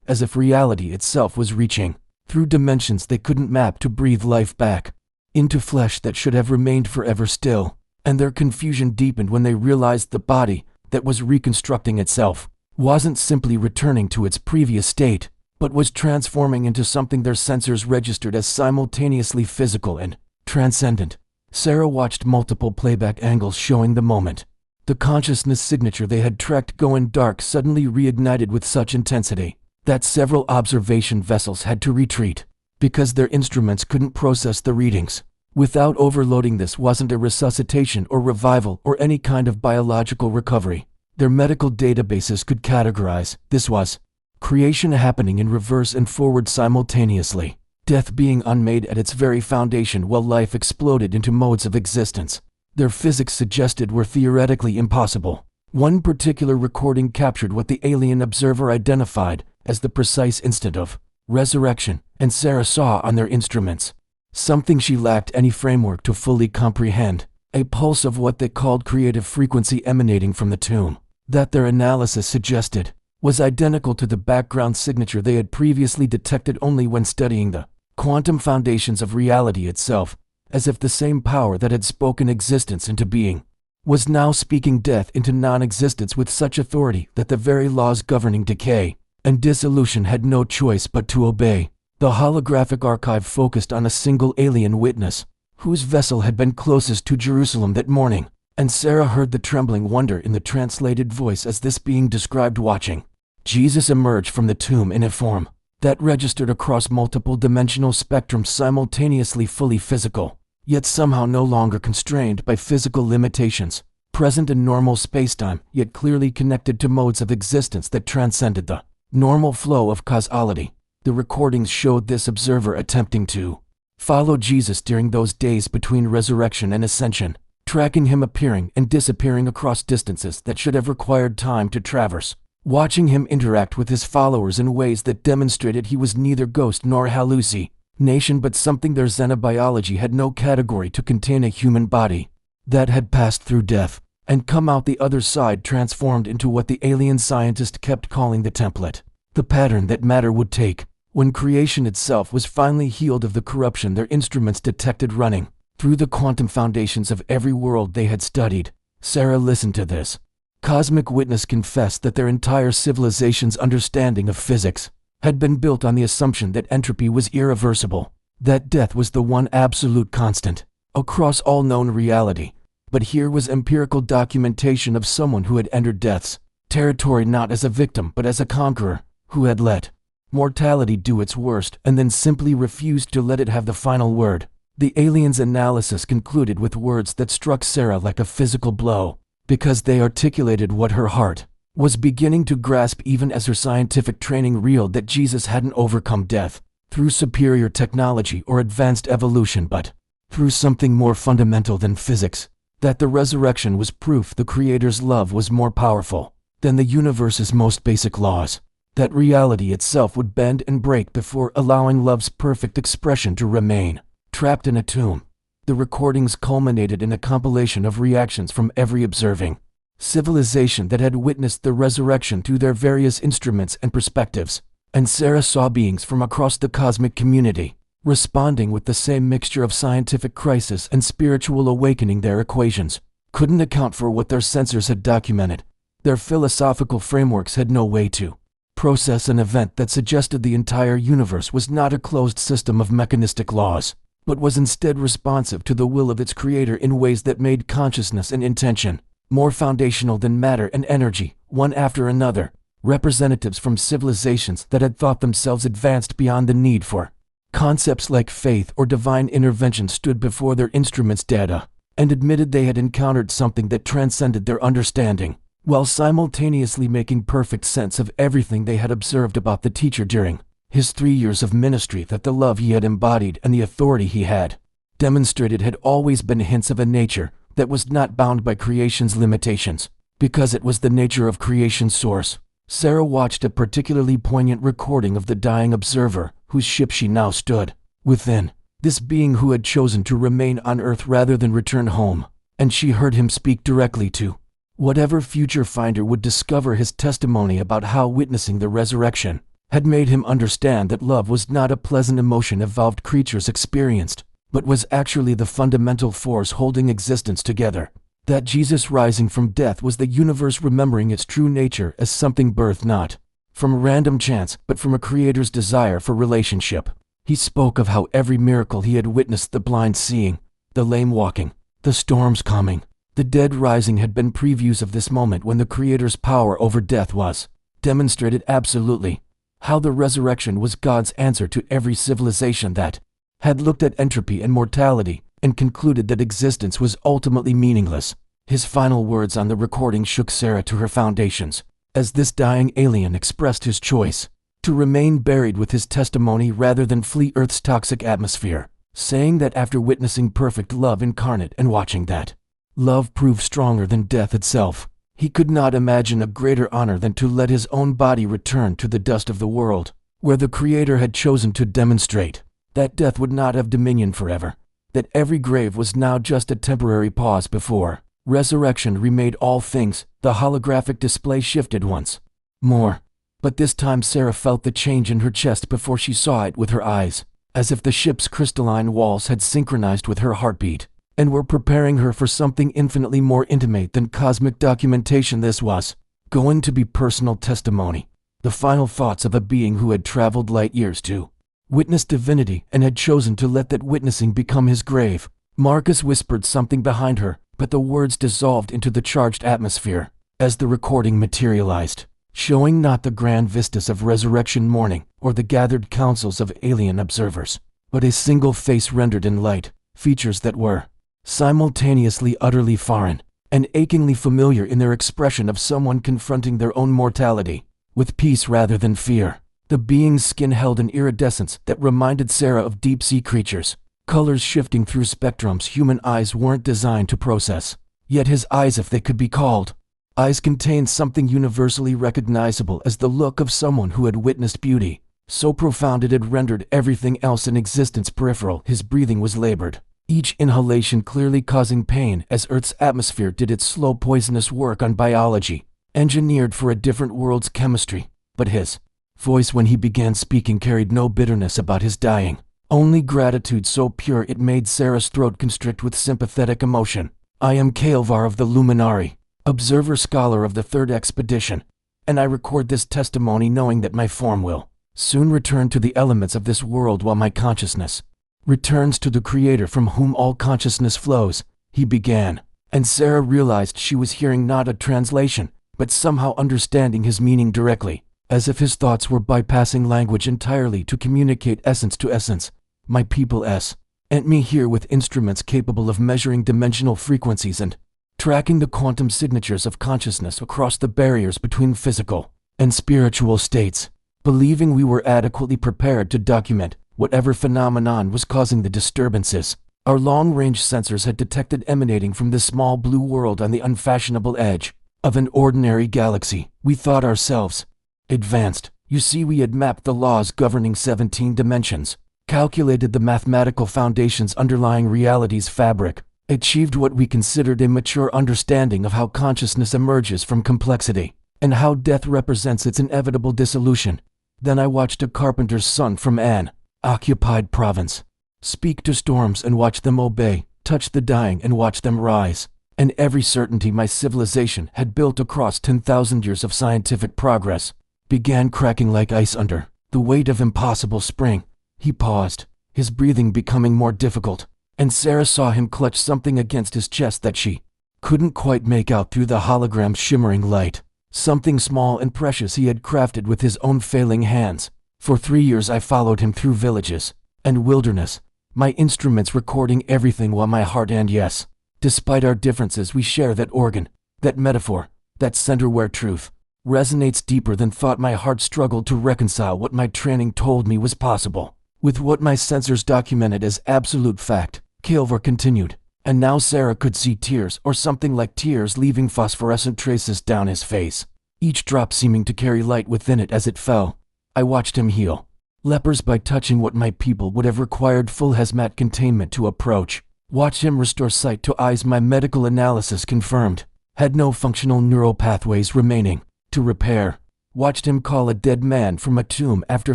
as if reality itself was reaching through dimensions they couldn't map to breathe life back into flesh that should have remained forever still. And their confusion deepened when they realized the body that was reconstructing itself wasn't simply returning to its previous state, but was transforming into something their sensors registered as simultaneously physical and transcendent. Sarah watched multiple playback angles showing the moment. The consciousness signature they had tracked going dark suddenly reignited with such intensity that several observation vessels had to retreat because their instruments couldn't process the readings. Without overloading, this wasn't a resuscitation or revival or any kind of biological recovery their medical databases could categorize. This was creation happening in reverse and forward simultaneously, death being unmade at its very foundation while life exploded into modes of existence their physics suggested were theoretically impossible. One particular recording captured what the alien observer identified as the precise instant of resurrection, and Sarah saw on their instruments something she lacked any framework to fully comprehend, a pulse of what they called creative frequency emanating from the tomb that their analysis suggested was identical to the background signature they had previously detected only when studying the quantum foundations of reality itself, as if the same power that had spoken existence into being was now speaking death into non-existence with such authority that the very laws governing decay and dissolution had no choice but to obey. The holographic archive focused on a single alien witness, whose vessel had been closest to Jerusalem that morning, and Sarah heard the trembling wonder in the translated voice as this being described watching Jesus emerge from the tomb in a form that registered across multiple dimensional spectrums simultaneously fully physical, yet somehow no longer constrained by physical limitations, present in normal spacetime, yet clearly connected to modes of existence that transcended the normal flow of causality. The recordings showed this observer attempting to follow Jesus during those days between resurrection and ascension, tracking him appearing and disappearing across distances that should have required time to traverse, watching him interact with his followers in ways that demonstrated he was neither ghost nor hallucination but something their xenobiology had no category to contain, a human body that had passed through death and come out the other side transformed into what the alien scientist kept calling the template, the pattern that matter would take when creation itself was finally healed of the corruption their instruments detected running through the quantum foundations of every world they had studied. Sarah listened to this cosmic witness confess that their entire civilization's understanding of physics had been built on the assumption that entropy was irreversible, that death was the one absolute constant across all known reality. But here was empirical documentation of someone who had entered death's territory not as a victim but as a conqueror, who had let mortality do its worst and then simply refused to let it have the final word. The alien's analysis concluded with words that struck Sarah like a physical blow, because they articulated what her heart was beginning to grasp even as her scientific training reeled, that Jesus hadn't overcome death through superior technology or advanced evolution, but through something more fundamental than physics, that the resurrection was proof the Creator's love was more powerful than the universe's most basic laws, that reality itself would bend and break before allowing love's perfect expression to remain trapped in a tomb. The recordings culminated in a compilation of reactions from every observing civilization that had witnessed the resurrection through their various instruments and perspectives, and Sarah saw beings from across the cosmic community responding with the same mixture of scientific crisis and spiritual awakening. Their equations couldn't account for what their sensors had documented. Their philosophical frameworks had no way to process an event that suggested the entire universe was not a closed system of mechanistic laws, but was instead responsive to the will of its creator in ways that made consciousness and intention more foundational than matter and energy. One after another, representatives from civilizations that had thought themselves advanced beyond the need for concepts like faith or divine intervention stood before their instruments' data and admitted they had encountered something that transcended their understanding, while simultaneously making perfect sense of everything they had observed about the teacher during his 3 years of ministry. That the love he had embodied and the authority he had demonstrated had always been hints of a nature that was not bound by creation's limitations, because it was the nature of creation's source. Sarah watched a particularly poignant recording of the dying observer, whose ship she now stood within. This being who had chosen to remain on Earth rather than return home, and she heard him speak directly to whatever future finder would discover his testimony about how witnessing the resurrection had made him understand that love was not a pleasant emotion evolved creatures experienced, but was actually the fundamental force holding existence together. That Jesus rising from death was the universe remembering its true nature as something birthed not from random chance, but from a creator's desire for relationship. He spoke of how every miracle he had witnessed, the blind seeing, the lame walking, the storms calming, the dead rising, had been previews of this moment when the Creator's power over death was demonstrated absolutely. How the resurrection was God's answer to every civilization that had looked at entropy and mortality and concluded that existence was ultimately meaningless. His final words on the recording shook Sarah to her foundations, as this dying alien expressed his choice to remain buried with his testimony rather than flee Earth's toxic atmosphere, saying that after witnessing perfect love incarnate and watching that love prove stronger than death itself, he could not imagine a greater honor than to let his own body return to the dust of the world, where the Creator had chosen to demonstrate that death would not have dominion forever, that every grave was now just a temporary pause before resurrection remade all things. The holographic display shifted once more, but this time Sarah felt the change in her chest before she saw it with her eyes, as if the ship's crystalline walls had synchronized with her heartbeat and were preparing her for something infinitely more intimate than cosmic documentation. This was going to be personal testimony, the final thoughts of a being who had traveled light years to witness divinity and had chosen to let that witnessing become his grave. Marcus whispered something behind her, but the words dissolved into the charged atmosphere as the recording materialized, showing not the grand vistas of resurrection morning or the gathered councils of alien observers, but a single face rendered in light, features that were simultaneously utterly foreign and achingly familiar in their expression of someone confronting their own mortality with peace rather than fear. The being's skin held an iridescence that reminded Sarah of deep-sea creatures, colors shifting through spectrums human eyes weren't designed to process. Yet his eyes, if they could be called eyes, contained something universally recognizable as the look of someone who had witnessed beauty so profound it had rendered everything else in existence peripheral. His breathing was labored, each inhalation clearly causing pain as Earth's atmosphere did its slow poisonous work on biology, engineered for a different world's chemistry. But his voice when he began speaking carried no bitterness about his dying, only gratitude so pure it made Sarah's throat constrict with sympathetic emotion. I am Kaelvar of the Luminari, observer scholar of the third expedition, and I record this testimony knowing that my form will soon return to the elements of this world while my consciousness returns to the Creator from whom all consciousness flows. He began, and Sarah realized she was hearing not a translation, but somehow understanding his meaning directly, as if his thoughts were bypassing language entirely to communicate essence to essence. My people and me here with instruments capable of measuring dimensional frequencies and tracking the quantum signatures of consciousness across the barriers between physical and spiritual states, believing we were adequately prepared to document whatever phenomenon was causing the disturbances our long-range sensors had detected emanating from this small blue world on the unfashionable edge of an ordinary galaxy. We thought ourselves advanced. You see, we had mapped the laws governing 17 dimensions, calculated the mathematical foundations underlying reality's fabric, achieved what we considered a mature understanding of how consciousness emerges from complexity, and how death represents its inevitable dissolution. Then I watched a carpenter's son from an occupied province speak to storms and watch them obey, touch the dying and watch them rise, and every certainty my civilization had built across 10,000 years of scientific progress began cracking like ice under the weight of impossible spring. He paused, his breathing becoming more difficult, and Sarah saw him clutch something against his chest that she couldn't quite make out through the hologram's shimmering light. Something small and precious he had crafted with his own failing hands. For 3 years I followed him through villages and wilderness, my instruments recording everything while my heart and yes, despite our differences we share that organ, that metaphor, that center where truth resonates deeper than thought. My heart struggled to reconcile what my training told me was possible with what my sensors documented as absolute fact. Kaelvar continued, and now Sarah could see tears, or something like tears, leaving phosphorescent traces down his face. each drop seeming to carry light within it as it fell. I watched him heal lepers by touching what my people would have required full hazmat containment to approach. Watched him restore sight to eyes my medical analysis confirmed had no functional neural pathways remaining to repair. Watched him call a dead man from a tomb after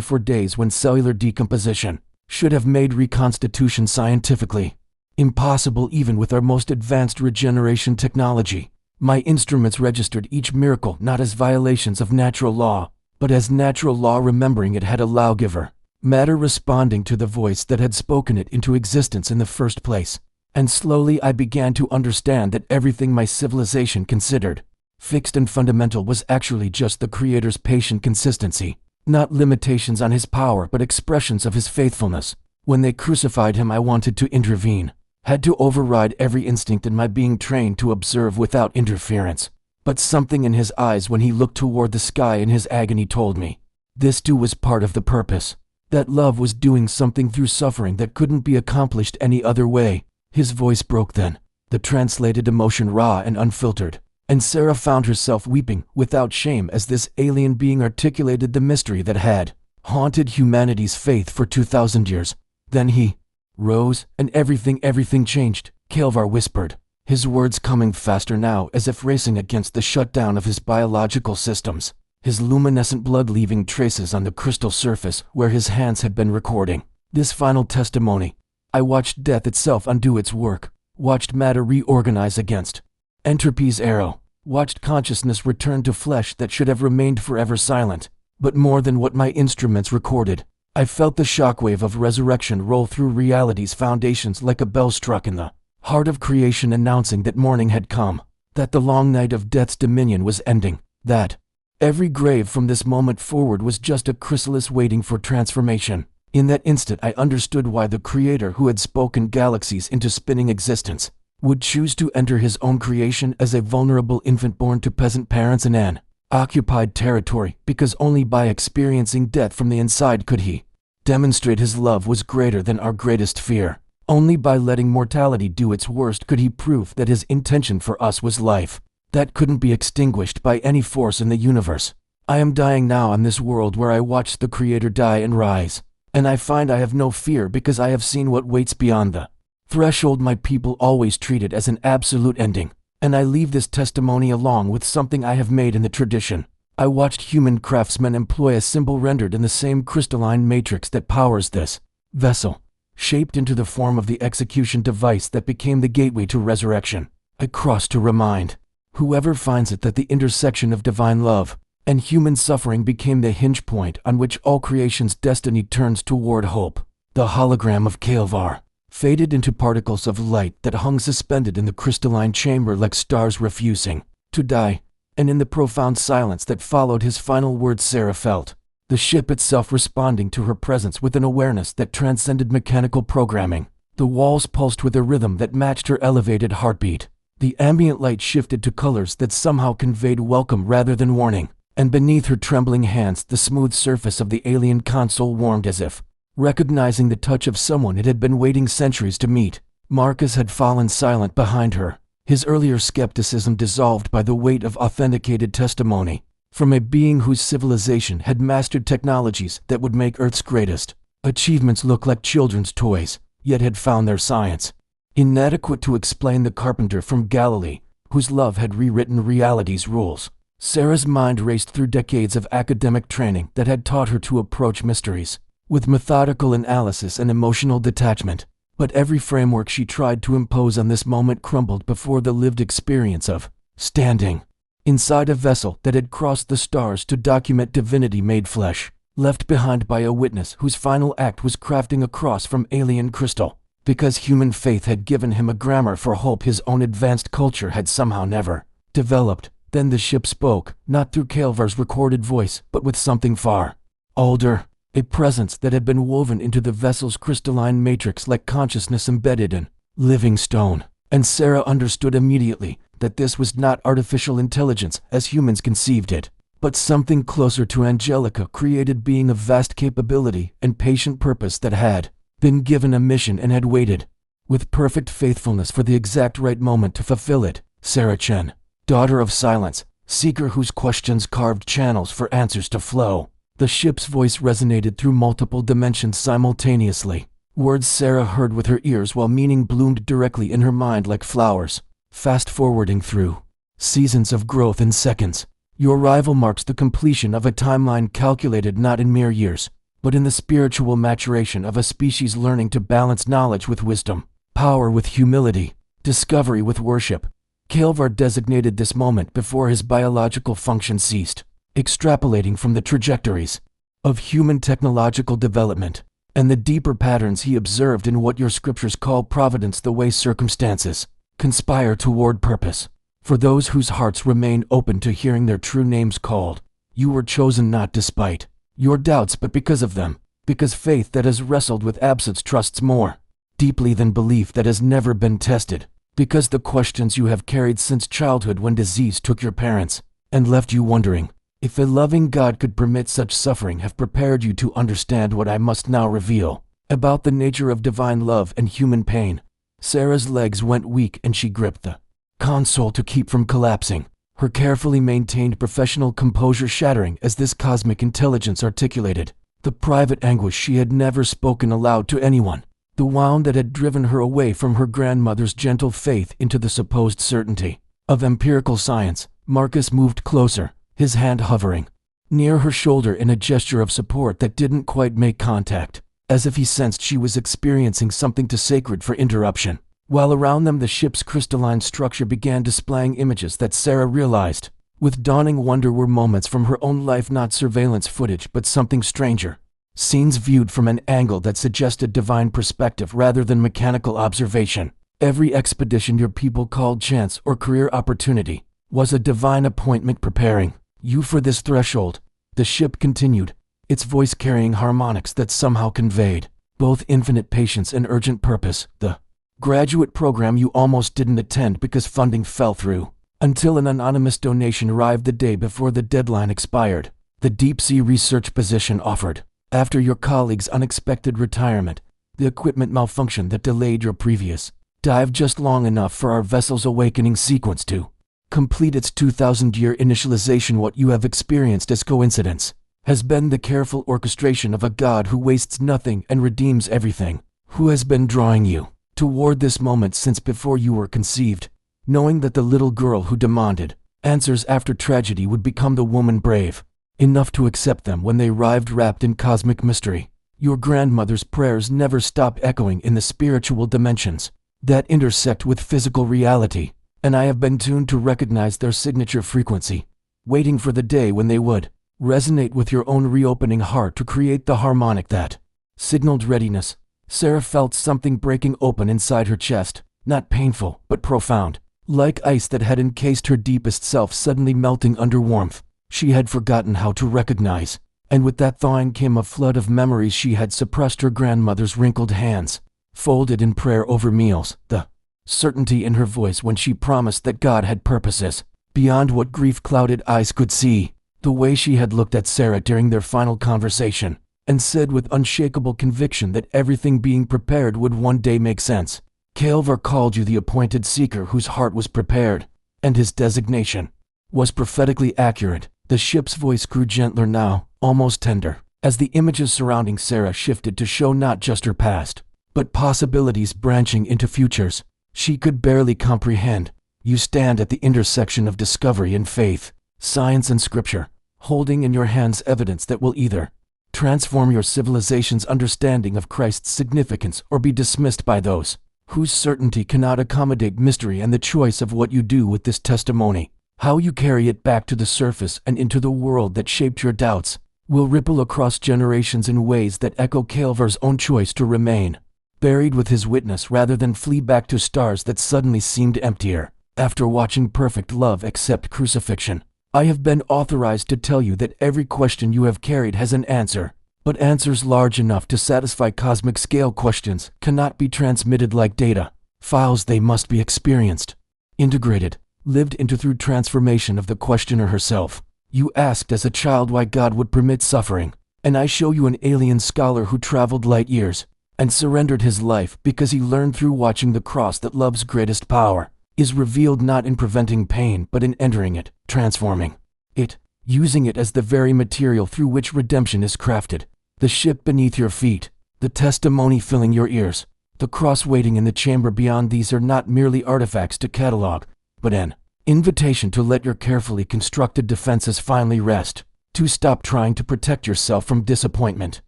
4 days when cellular decomposition should have made reconstitution scientifically impossible even with our most advanced regeneration technology. My instruments registered each miracle not as violations of natural law, but as natural law remembering it had a lawgiver, matter responding to the voice that had spoken it into existence in the first place. And slowly I began to understand that everything my civilization considered fixed and fundamental was actually just the Creator's patient consistency, not limitations on his power but expressions of his faithfulness. When they crucified him, I wanted to intervene, had to override every instinct in my being trained to observe without interference. But something in his eyes when he looked toward the sky in his agony told me this too was part of the purpose, that love was doing something through suffering that couldn't be accomplished any other way. His voice broke then, the translated emotion raw and unfiltered, and Sarah found herself weeping without shame as this alien being articulated the mystery that had haunted humanity's faith for 2,000 years. Then he rose, and everything changed, Kalvar whispered, his words coming faster now as if racing against the shutdown of his biological systems, his luminescent blood leaving traces on the crystal surface where his hands had been recording this final testimony. I watched death itself undo its work, watched matter reorganize against entropy's arrow, watched consciousness return to flesh that should have remained forever silent. But more than what my instruments recorded, I felt the shockwave of resurrection roll through reality's foundations like a bell struck in the heart of creation announcing that morning had come, that the long night of death's dominion was ending, that every grave from this moment forward was just a chrysalis waiting for transformation. In that instant I understood why the Creator who had spoken galaxies into spinning existence would choose to enter his own creation as a vulnerable infant born to peasant parents in an occupied territory, because only by experiencing death from the inside could he demonstrate his love was greater than our greatest fear. Only by letting mortality do its worst could he prove that his intention for us was life that couldn't be extinguished by any force in the universe. I am dying now on this world where I watched the Creator die and rise, and I find I have no fear because I have seen what waits beyond the threshold my people always treated as an absolute ending. And I leave this testimony along with something I have made in the tradition. I watched human craftsmen employ a symbol rendered in the same crystalline matrix that powers this vessel, shaped into the form of the execution device that became the gateway to resurrection. A cross to remind whoever finds it that the intersection of divine love and human suffering became the hinge point on which all creation's destiny turns toward hope. The hologram of Kalvar faded into particles of light that hung suspended in the crystalline chamber like stars refusing to die, and in the profound silence that followed his final words Sarah felt the ship itself responding to her presence with an awareness that transcended mechanical programming. The walls pulsed with a rhythm that matched her elevated heartbeat. The ambient light shifted to colors that somehow conveyed welcome rather than warning, and beneath her trembling hands the smooth surface of the alien console warmed as if recognizing the touch of someone it had been waiting centuries to meet. Marcus had fallen silent behind her, his earlier skepticism dissolved by the weight of authenticated testimony from a being whose civilization had mastered technologies that would make Earth's greatest achievements look like children's toys, yet had found their science inadequate to explain the carpenter from Galilee, whose love had rewritten reality's rules. Sarah's mind raced through decades of academic training that had taught her to approach mysteries with methodical analysis and emotional detachment, but every framework she tried to impose on this moment crumbled before the lived experience of standing inside a vessel that had crossed the stars to document divinity made flesh, left behind by a witness whose final act was crafting a cross from alien crystal, because human faith had given him a grammar for hope his own advanced culture had somehow never developed. Then the ship spoke, not through Kalvar's recorded voice, but with something far older, a presence that had been woven into the vessel's crystalline matrix like consciousness embedded in living stone. And Sarah understood immediately that this was not artificial intelligence as humans conceived it, but something closer to Angelica created being of vast capability and patient purpose that had been given a mission and had waited with perfect faithfulness for the exact right moment to fulfill it. Sarah Chen, daughter of silence, seeker whose questions carved channels for answers to flow. The ship's voice resonated through multiple dimensions simultaneously. Words Sarah heard with her ears while meaning bloomed directly in her mind like flowers. Fast-forwarding through seasons of growth in seconds, your arrival marks the completion of a timeline calculated not in mere years, but in the spiritual maturation of a species learning to balance knowledge with wisdom, power with humility, discovery with worship. Kael'var designated this moment before his biological function ceased, extrapolating from the trajectories of human technological development and the deeper patterns he observed in what your scriptures call providence, the way circumstances conspire toward purpose. For those whose hearts remain open to hearing their true names called, you were chosen not despite your doubts but because of them, because faith that has wrestled with absence trusts more deeply than belief that has never been tested, because the questions you have carried since childhood when disease took your parents and left you wondering if a loving God could permit such suffering have prepared you to understand what I must now reveal about the nature of divine love and human pain. Sarah's legs went weak and she gripped the console to keep from collapsing, her carefully maintained professional composure shattering as this cosmic intelligence articulated the private anguish she had never spoken aloud to anyone, the wound that had driven her away from her grandmother's gentle faith into the supposed certainty of empirical science. Marcus moved closer, his hand hovering near her shoulder in a gesture of support that didn't quite make contact, as if he sensed she was experiencing something too sacred for interruption. While around them the ship's crystalline structure began displaying images that Sarah realized with dawning wonder were moments from her own life, not surveillance footage but something stranger. Scenes viewed from an angle that suggested divine perspective rather than mechanical observation. Every expedition your people called chance or career opportunity was a divine appointment preparing you for this threshold. The ship continued, its voice carrying harmonics that somehow conveyed both infinite patience and urgent purpose. The graduate program you almost didn't attend because funding fell through, until an anonymous donation arrived the day before the deadline expired. The deep-sea research position offered after your colleague's unexpected retirement, the equipment malfunction that delayed your previous dive just long enough for our vessel's awakening sequence to complete its 2,000-year initialization. What you have experienced as coincidence has been the careful orchestration of a God who wastes nothing and redeems everything, who has been drawing you toward this moment since before you were conceived, knowing that the little girl who demanded answers after tragedy would become the woman brave enough to accept them when they arrived wrapped in cosmic mystery. Your grandmother's prayers never stop echoing in the spiritual dimensions that intersect with physical reality, and I have been tuned to recognize their signature frequency, waiting for the day when they would resonate with your own reopening heart to create the harmonic that signaled readiness. Sarah felt something breaking open inside her chest, not painful but profound, like ice that had encased her deepest self suddenly melting under warmth. She had forgotten how to recognize, and with that thawing came a flood of memories she had suppressed. Her grandmother's wrinkled hands folded in prayer over meals, the certainty in her voice when she promised that God had purposes beyond what grief-clouded eyes could see, the way she had looked at Sarah during their final conversation and said with unshakable conviction that everything being prepared would one day make sense. Kael'var called you the appointed seeker whose heart was prepared, and his designation was prophetically accurate. The ship's voice grew gentler now, almost tender, as the images surrounding Sarah shifted to show not just her past, but possibilities branching into futures she could barely comprehend. You stand at the intersection of discovery and faith, science and scripture, holding in your hands evidence that will either transform your civilization's understanding of Christ's significance or be dismissed by those whose certainty cannot accommodate mystery. And the choice of what you do with this testimony, how you carry it back to the surface and into the world that shaped your doubts, will ripple across generations in ways that echo Kael'var's own choice to remain buried with his witness rather than flee back to stars that suddenly seemed emptier after watching perfect love accept crucifixion. I have been authorized to tell you that every question you have carried has an answer, but answers large enough to satisfy cosmic scale questions cannot be transmitted like data files. They must be experienced, integrated, lived into through transformation of the questioner herself. You asked as a child why God would permit suffering, and I show you an alien scholar who traveled light years and surrendered his life because he learned through watching the cross that love's greatest power is revealed not in preventing pain but in entering it, transforming it, using it as the very material through which redemption is crafted. The ship beneath your feet, the testimony filling your ears, the cross waiting in the chamber beyond, these are not merely artifacts to catalog, but an invitation to let your carefully constructed defenses finally rest, to stop trying to protect yourself from disappointment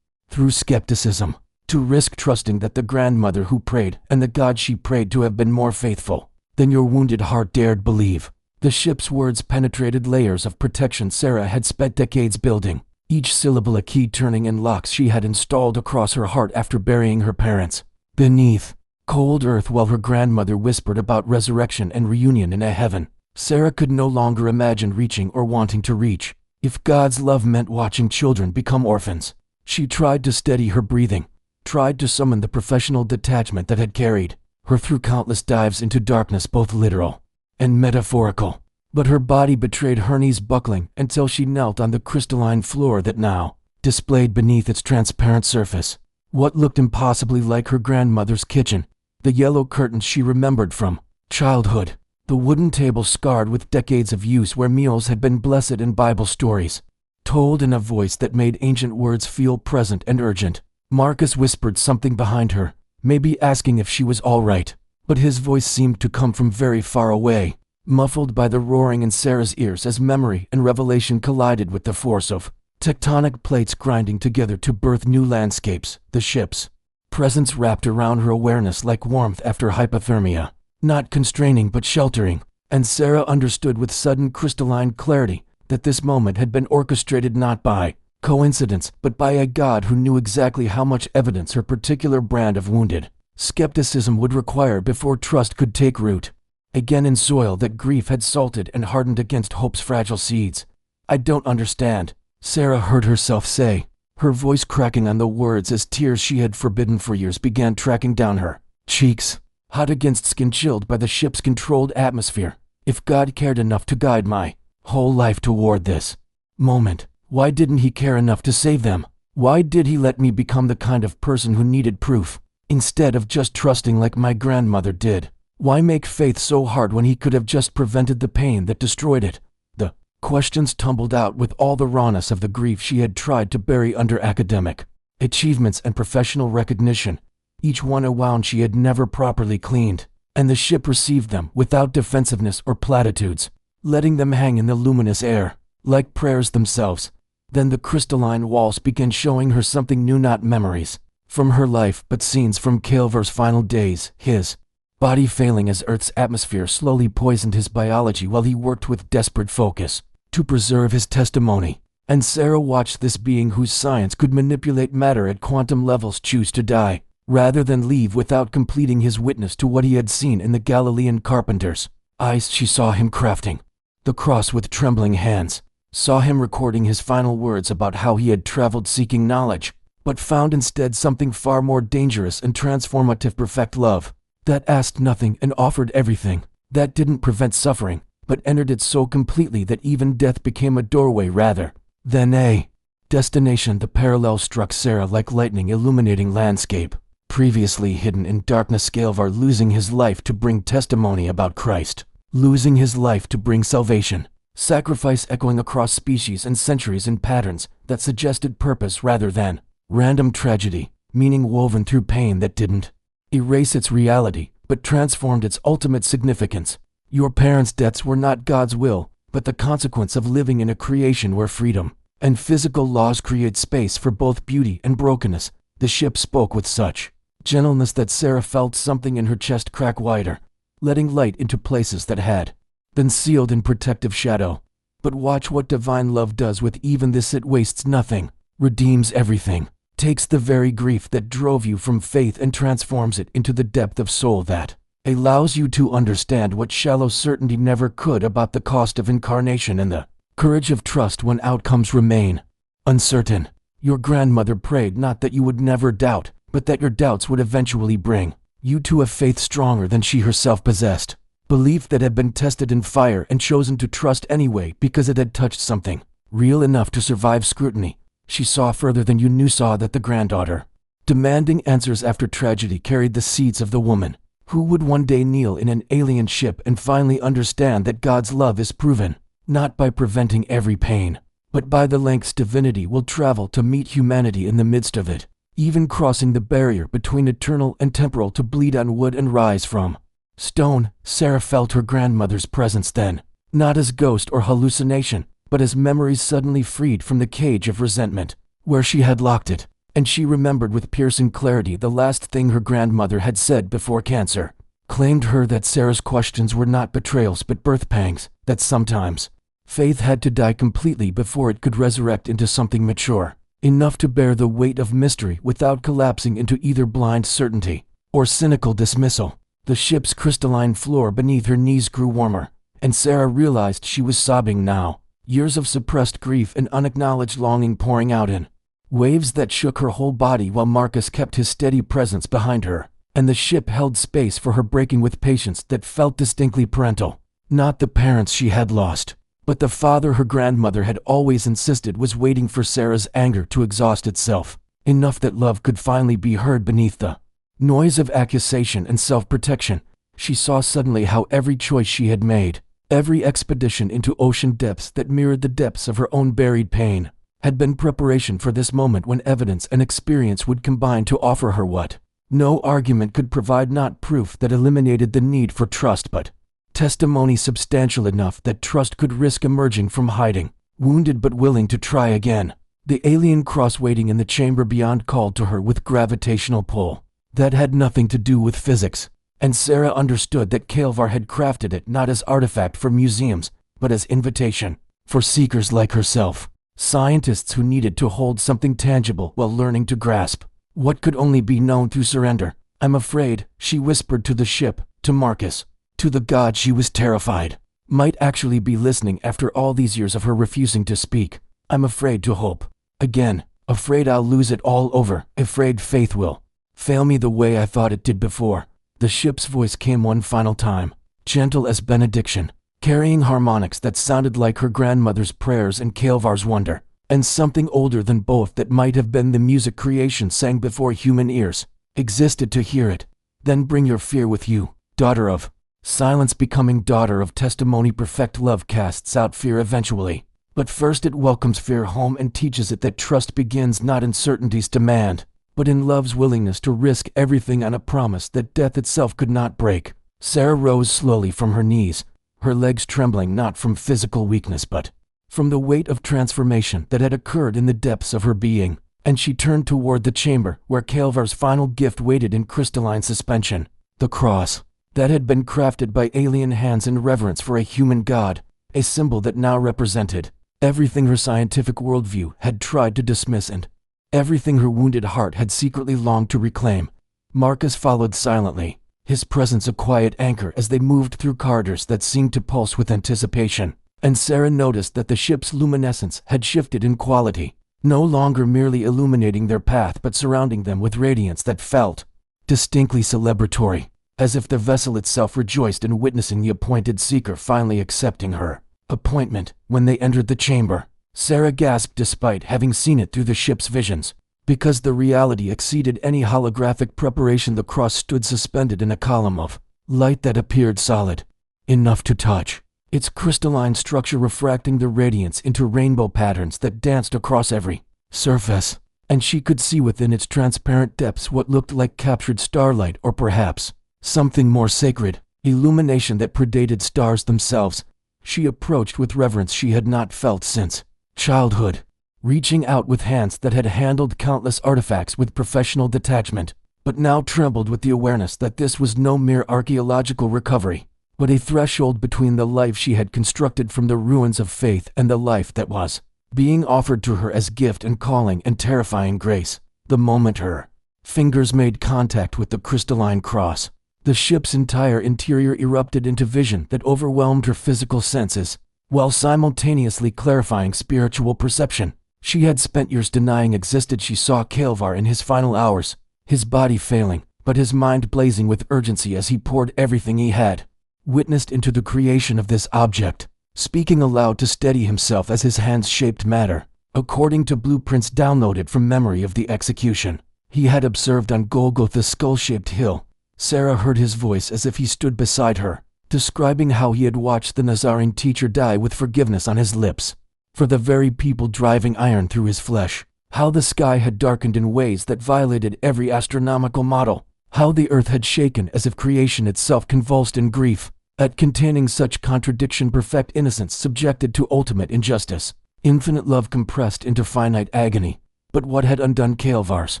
through skepticism, to risk trusting that the grandmother who prayed and the God she prayed to have been more faithful than your wounded heart dared believe. The ship's words penetrated layers of protection Sarah had spent decades building, each syllable a key turning in locks she had installed across her heart after burying her parents beneath cold earth while her grandmother whispered about resurrection and reunion in a heaven Sarah could no longer imagine reaching or wanting to reach. If God's love meant watching children become orphans, she tried to steady her breathing, tried to summon the professional detachment that had carried her through countless dives into darkness, both literal and metaphorical. But her body betrayed her knees buckling until she knelt on the crystalline floor that now displayed beneath its transparent surface what looked impossibly like her grandmother's kitchen, the yellow curtains she remembered from childhood, the wooden table scarred with decades of use where meals had been blessed and Bible stories told in a voice that made ancient words feel present and urgent. Marcus whispered something behind her, maybe asking if she was all right, but his voice seemed to come from very far away, muffled by the roaring in Sarah's ears as memory and revelation collided with the force of tectonic plates grinding together to birth new landscapes. The ship's presence wrapped around her awareness like warmth after hypothermia, not constraining but sheltering, and Sarah understood with sudden crystalline clarity that this moment had been orchestrated not by coincidence but by a God who knew exactly how much evidence her particular brand of wounded skepticism would require before trust could take root again in soil that grief had salted and hardened against hope's fragile seeds. "I don't understand," Sarah heard herself say, her voice cracking on the words as tears she had forbidden for years began tracking down her cheeks, hot against skin, chilled by the ship's controlled atmosphere. "If God cared enough to guide my whole life toward this moment, why didn't he care enough to save them? Why did he let me become the kind of person who needed proof, instead of just trusting like my grandmother did? Why make faith so hard when he could have just prevented the pain that destroyed it?" The questions tumbled out with all the rawness of the grief she had tried to bury under academic achievements and professional recognition, each one a wound she had never properly cleaned, and the ship received them without defensiveness or platitudes, letting them hang in the luminous air, like prayers themselves. Then the crystalline walls began showing her something new, not memories from her life, but scenes from Calver's final days, his body failing as Earth's atmosphere slowly poisoned his biology while he worked with desperate focus to preserve his testimony. And Sarah watched this being whose science could manipulate matter at quantum levels choose to die, rather than leave without completing his witness to what he had seen in the Galilean carpenter's eyes. She saw him crafting the cross with trembling hands, saw him recording his final words about how he had traveled seeking knowledge, but found instead something far more dangerous and transformative: perfect love that asked nothing and offered everything, that didn't prevent suffering, but entered it so completely that even death became a doorway rather than a destination. The parallel struck Sarah like lightning, illuminating landscape previously hidden in darkness. Scalvar losing his life to bring testimony about Christ, losing his life to bring salvation, sacrifice echoing across species and centuries in patterns that suggested purpose rather than random tragedy, meaning woven through pain that didn't erase its reality but transformed its ultimate significance. Your parents' deaths were not God's will, but the consequence of living in a creation where freedom and physical laws create space for both beauty and brokenness. The ship spoke with such gentleness that Sarah felt something in her chest crack wider, letting light into places that had been sealed in protective shadow. But watch what divine love does with even this: it wastes nothing, redeems everything, takes the very grief that drove you from faith and transforms it into the depth of soul that allows you to understand what shallow certainty never could about the cost of incarnation and the courage of trust when outcomes remain uncertain. Your grandmother prayed not that you would never doubt, but that your doubts would eventually bring you to a faith stronger than she herself possessed, belief that had been tested in fire and chosen to trust anyway because it had touched something real enough to survive scrutiny. She saw further than you knew, saw that the granddaughter, demanding answers after tragedy, carried the seeds of the woman Who would one day kneel in an alien ship and finally understand that God's love is proven, not by preventing every pain, but by the lengths divinity will travel to meet humanity in the midst of it, even crossing the barrier between eternal and temporal to bleed on wood and rise from stone. Sarah felt her grandmother's presence then, not as ghost or hallucination, but as memories suddenly freed from the cage of resentment, where she had locked it. And she remembered with piercing clarity the last thing her grandmother had said before cancer claimed her, that Sarah's questions were not betrayals but birth pangs, that sometimes faith had to die completely before it could resurrect into something mature, enough to bear the weight of mystery without collapsing into either blind certainty or cynical dismissal. The ship's crystalline floor beneath her knees grew warmer, and Sarah realized she was sobbing now, years of suppressed grief and unacknowledged longing pouring out in waves that shook her whole body, while Marcus kept his steady presence behind her, and the ship held space for her, breaking with patience that felt distinctly parental. Not the parents she had lost, but the father her grandmother had always insisted was waiting for Sarah's anger to exhaust itself, enough that love could finally be heard beneath the noise of accusation and self-protection. She saw suddenly how every choice she had made, every expedition into ocean depths that mirrored the depths of her own buried pain, had been preparation for this moment when evidence and experience would combine to offer her what no argument could provide, not proof that eliminated the need for trust, but testimony substantial enough that trust could risk emerging from hiding, wounded but willing to try again. The alien cross waiting in the chamber beyond called to her with gravitational pull that had nothing to do with physics, and Sarah understood that Kael'var had crafted it not as artifact for museums, but as invitation for seekers like herself. Scientists who needed to hold something tangible while learning to grasp what could only be known through surrender. "I'm afraid," she whispered to the ship, to Marcus, to the God she was terrified might actually be listening after all these years of her refusing to speak. "I'm afraid to hope again, afraid I'll lose it all over, afraid faith will fail me the way I thought it did before." The ship's voice came one final time, gentle as benediction, carrying harmonics that sounded like her grandmother's prayers and Kael'var's wonder, and something older than both that might have been the music creation sang before human ears existed to hear it. "Then bring your fear with you, daughter of silence, becoming daughter of testimony. Perfect love casts out fear eventually, but first it welcomes fear home and teaches it that trust begins not in certainty's demand, but in love's willingness to risk everything on a promise that death itself could not break." Sarah rose slowly from her knees, her legs trembling not from physical weakness but from the weight of transformation that had occurred in the depths of her being, and she turned toward the chamber where Kael'var's final gift waited in crystalline suspension, the cross that had been crafted by alien hands in reverence for a human god, a symbol that now represented everything her scientific worldview had tried to dismiss and everything her wounded heart had secretly longed to reclaim. Marcus followed silently, his presence a quiet anchor as they moved through corridors that seemed to pulse with anticipation, and Sarah noticed that the ship's luminescence had shifted in quality, no longer merely illuminating their path but surrounding them with radiance that felt distinctly celebratory, as if the vessel itself rejoiced in witnessing the appointed seeker finally accepting her appointment. When they entered the chamber, Sarah gasped despite having seen it through the ship's visions, because the reality exceeded any holographic preparation. The cross stood suspended in a column of light that appeared solid enough to touch, its crystalline structure refracting the radiance into rainbow patterns that danced across every surface, and she could see within its transparent depths what looked like captured starlight, or perhaps something more sacred, illumination that predated stars themselves. She approached with reverence she had not felt since childhood, reaching out with hands that had handled countless artifacts with professional detachment, but now trembled with the awareness that this was no mere archaeological recovery, but a threshold between the life she had constructed from the ruins of faith and the life that was being offered to her as gift and calling and terrifying grace. The moment her fingers made contact with the crystalline cross, the ship's entire interior erupted into vision that overwhelmed her physical senses, while simultaneously clarifying spiritual perception. She had spent years denying existed. She saw Kael'var in his final hours, his body failing, but his mind blazing with urgency as he poured everything he had witnessed into the creation of this object, speaking aloud to steady himself as his hands shaped matter, according to blueprints downloaded from memory of the execution he had observed on Golgotha's skull-shaped hill. Sarah heard his voice as if he stood beside her, describing how he had watched the Nazarene teacher die with forgiveness on his lips, for the very people driving iron through his flesh, how the sky had darkened in ways that violated every astronomical model, how the earth had shaken as if creation itself convulsed in grief, at containing such contradiction perfect innocence subjected to ultimate injustice, infinite love compressed into finite agony. But what had undone Kael'var's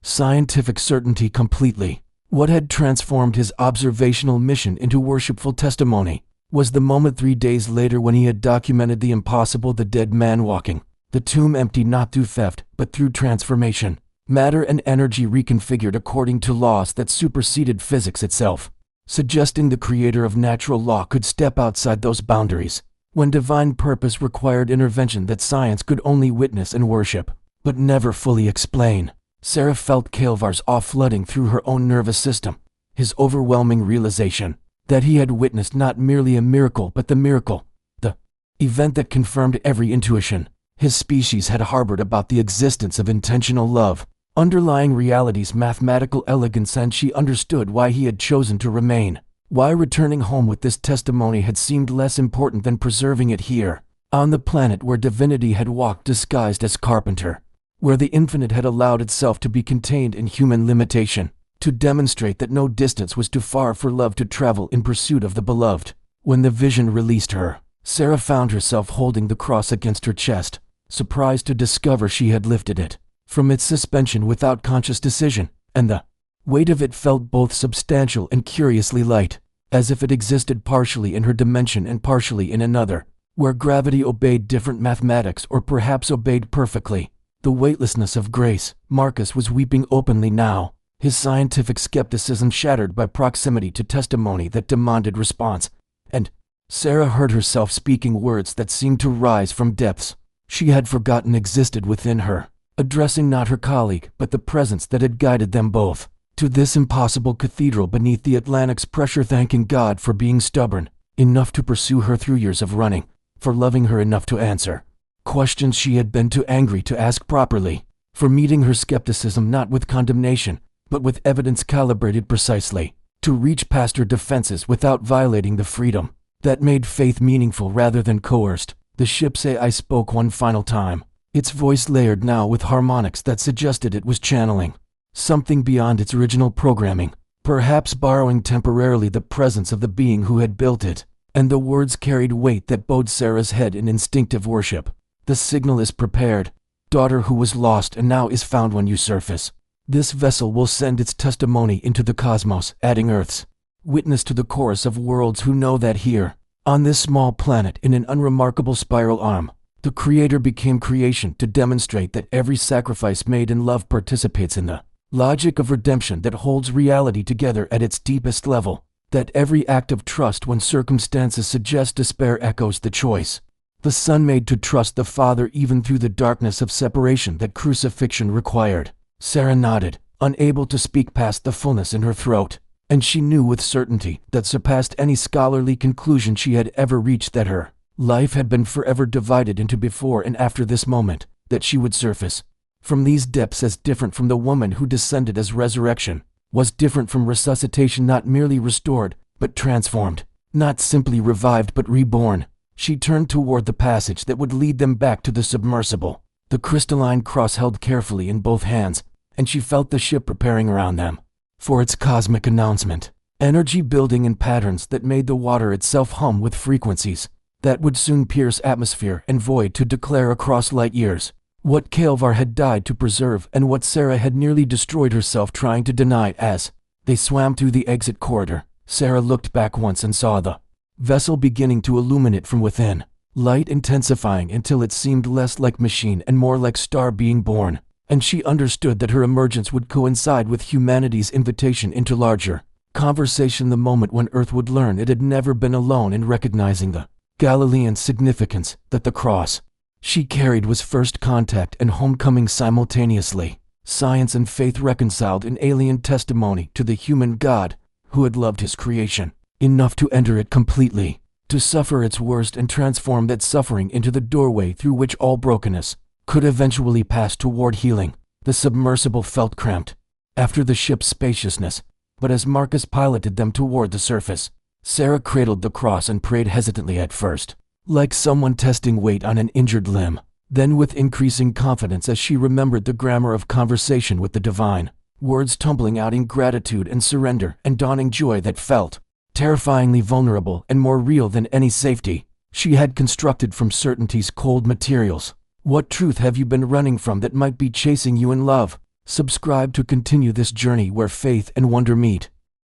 scientific certainty completely, what had transformed his observational mission into worshipful testimony, was the moment 3 days later when he had documented the impossible, the dead man walking, the tomb empty not through theft but through transformation, matter and energy reconfigured according to laws that superseded physics itself, suggesting the creator of natural law could step outside those boundaries, when divine purpose required intervention that science could only witness and worship, but never fully explain. Sarah felt Kael'var's awe flooding through her own nervous system, his overwhelming realization that he had witnessed not merely a miracle but the miracle, the event that confirmed every intuition his species had harbored about the existence of intentional love, underlying reality's mathematical elegance, and she understood why he had chosen to remain, why returning home with this testimony had seemed less important than preserving it here, on the planet where divinity had walked disguised as carpenter, where the infinite had allowed itself to be contained in human limitation, to demonstrate that no distance was too far for love to travel in pursuit of the beloved. When the vision released her, Sarah found herself holding the cross against her chest, surprised to discover she had lifted it from its suspension without conscious decision, and the weight of it felt both substantial and curiously light, as if it existed partially in her dimension and partially in another, where gravity obeyed different mathematics or perhaps obeyed perfectly the weightlessness of grace. Marcus was weeping openly now, his scientific skepticism shattered by proximity to testimony that demanded response, and Sarah heard herself speaking words that seemed to rise from depths she had forgotten existed within her, addressing not her colleague but the presence that had guided them both to this impossible cathedral beneath the Atlantic's pressure, thanking God for being stubborn enough to pursue her through years of running, for loving her enough to answer questions she had been too angry to ask properly, for meeting her skepticism not with condemnation but with evidence calibrated precisely to reach past her defenses without violating the freedom that made faith meaningful rather than coerced. The ship's AI spoke one final time, its voice layered now with harmonics that suggested it was channeling something beyond its original programming, perhaps borrowing temporarily the presence of the being who had built it, and the words carried weight that bowed Sarah's head in instinctive worship. The signal is prepared, daughter who was lost and now is found when you surface. This vessel will send its testimony into the cosmos, adding Earth's witness to the chorus of worlds who know that here, on this small planet in an unremarkable spiral arm, the Creator became creation to demonstrate that every sacrifice made in love participates in the logic of redemption that holds reality together at its deepest level, that every act of trust when circumstances suggest despair echoes the choice the Son made to trust the Father even through the darkness of separation that crucifixion required. Sarah nodded, unable to speak past the fullness in her throat, and she knew with certainty that surpassed any scholarly conclusion she had ever reached that her life had been forever divided into before and after this moment, that she would surface from these depths as different from the woman who descended as resurrection, was different from resuscitation, not merely restored, but transformed, not simply revived but reborn. She turned toward the passage that would lead them back to the submersible, the crystalline cross held carefully in both hands, and she felt the ship preparing around them for its cosmic announcement, energy building in patterns that made the water itself hum with frequencies that would soon pierce atmosphere and void to declare across light years what Kael'var had died to preserve and what Sarah had nearly destroyed herself trying to deny. As they swam through the exit corridor, Sarah looked back once and saw the vessel beginning to illuminate from within, light intensifying until it seemed less like machine and more like star being born, and she understood that her emergence would coincide with humanity's invitation into larger conversation, the moment when Earth would learn it had never been alone in recognizing the Galilean significance that the cross she carried was first contact and homecoming simultaneously, science and faith reconciled in alien testimony to the human God who had loved his creation enough to enter it completely, to suffer its worst and transform that suffering into the doorway through which all brokenness could eventually pass toward healing. The submersible felt cramped. After the ship's spaciousness, But as Marcus piloted them toward the surface, Sarah cradled the cross and prayed hesitantly at first, like someone testing weight on an injured limb. Then with increasing confidence as she remembered the grammar of conversation with the divine, words tumbling out in gratitude and surrender and dawning joy that felt terrifyingly vulnerable and more real than any safety she had constructed from certainty's cold materials. What truth have you been running from that might be chasing you in love? Subscribe to continue this journey where faith and wonder meet.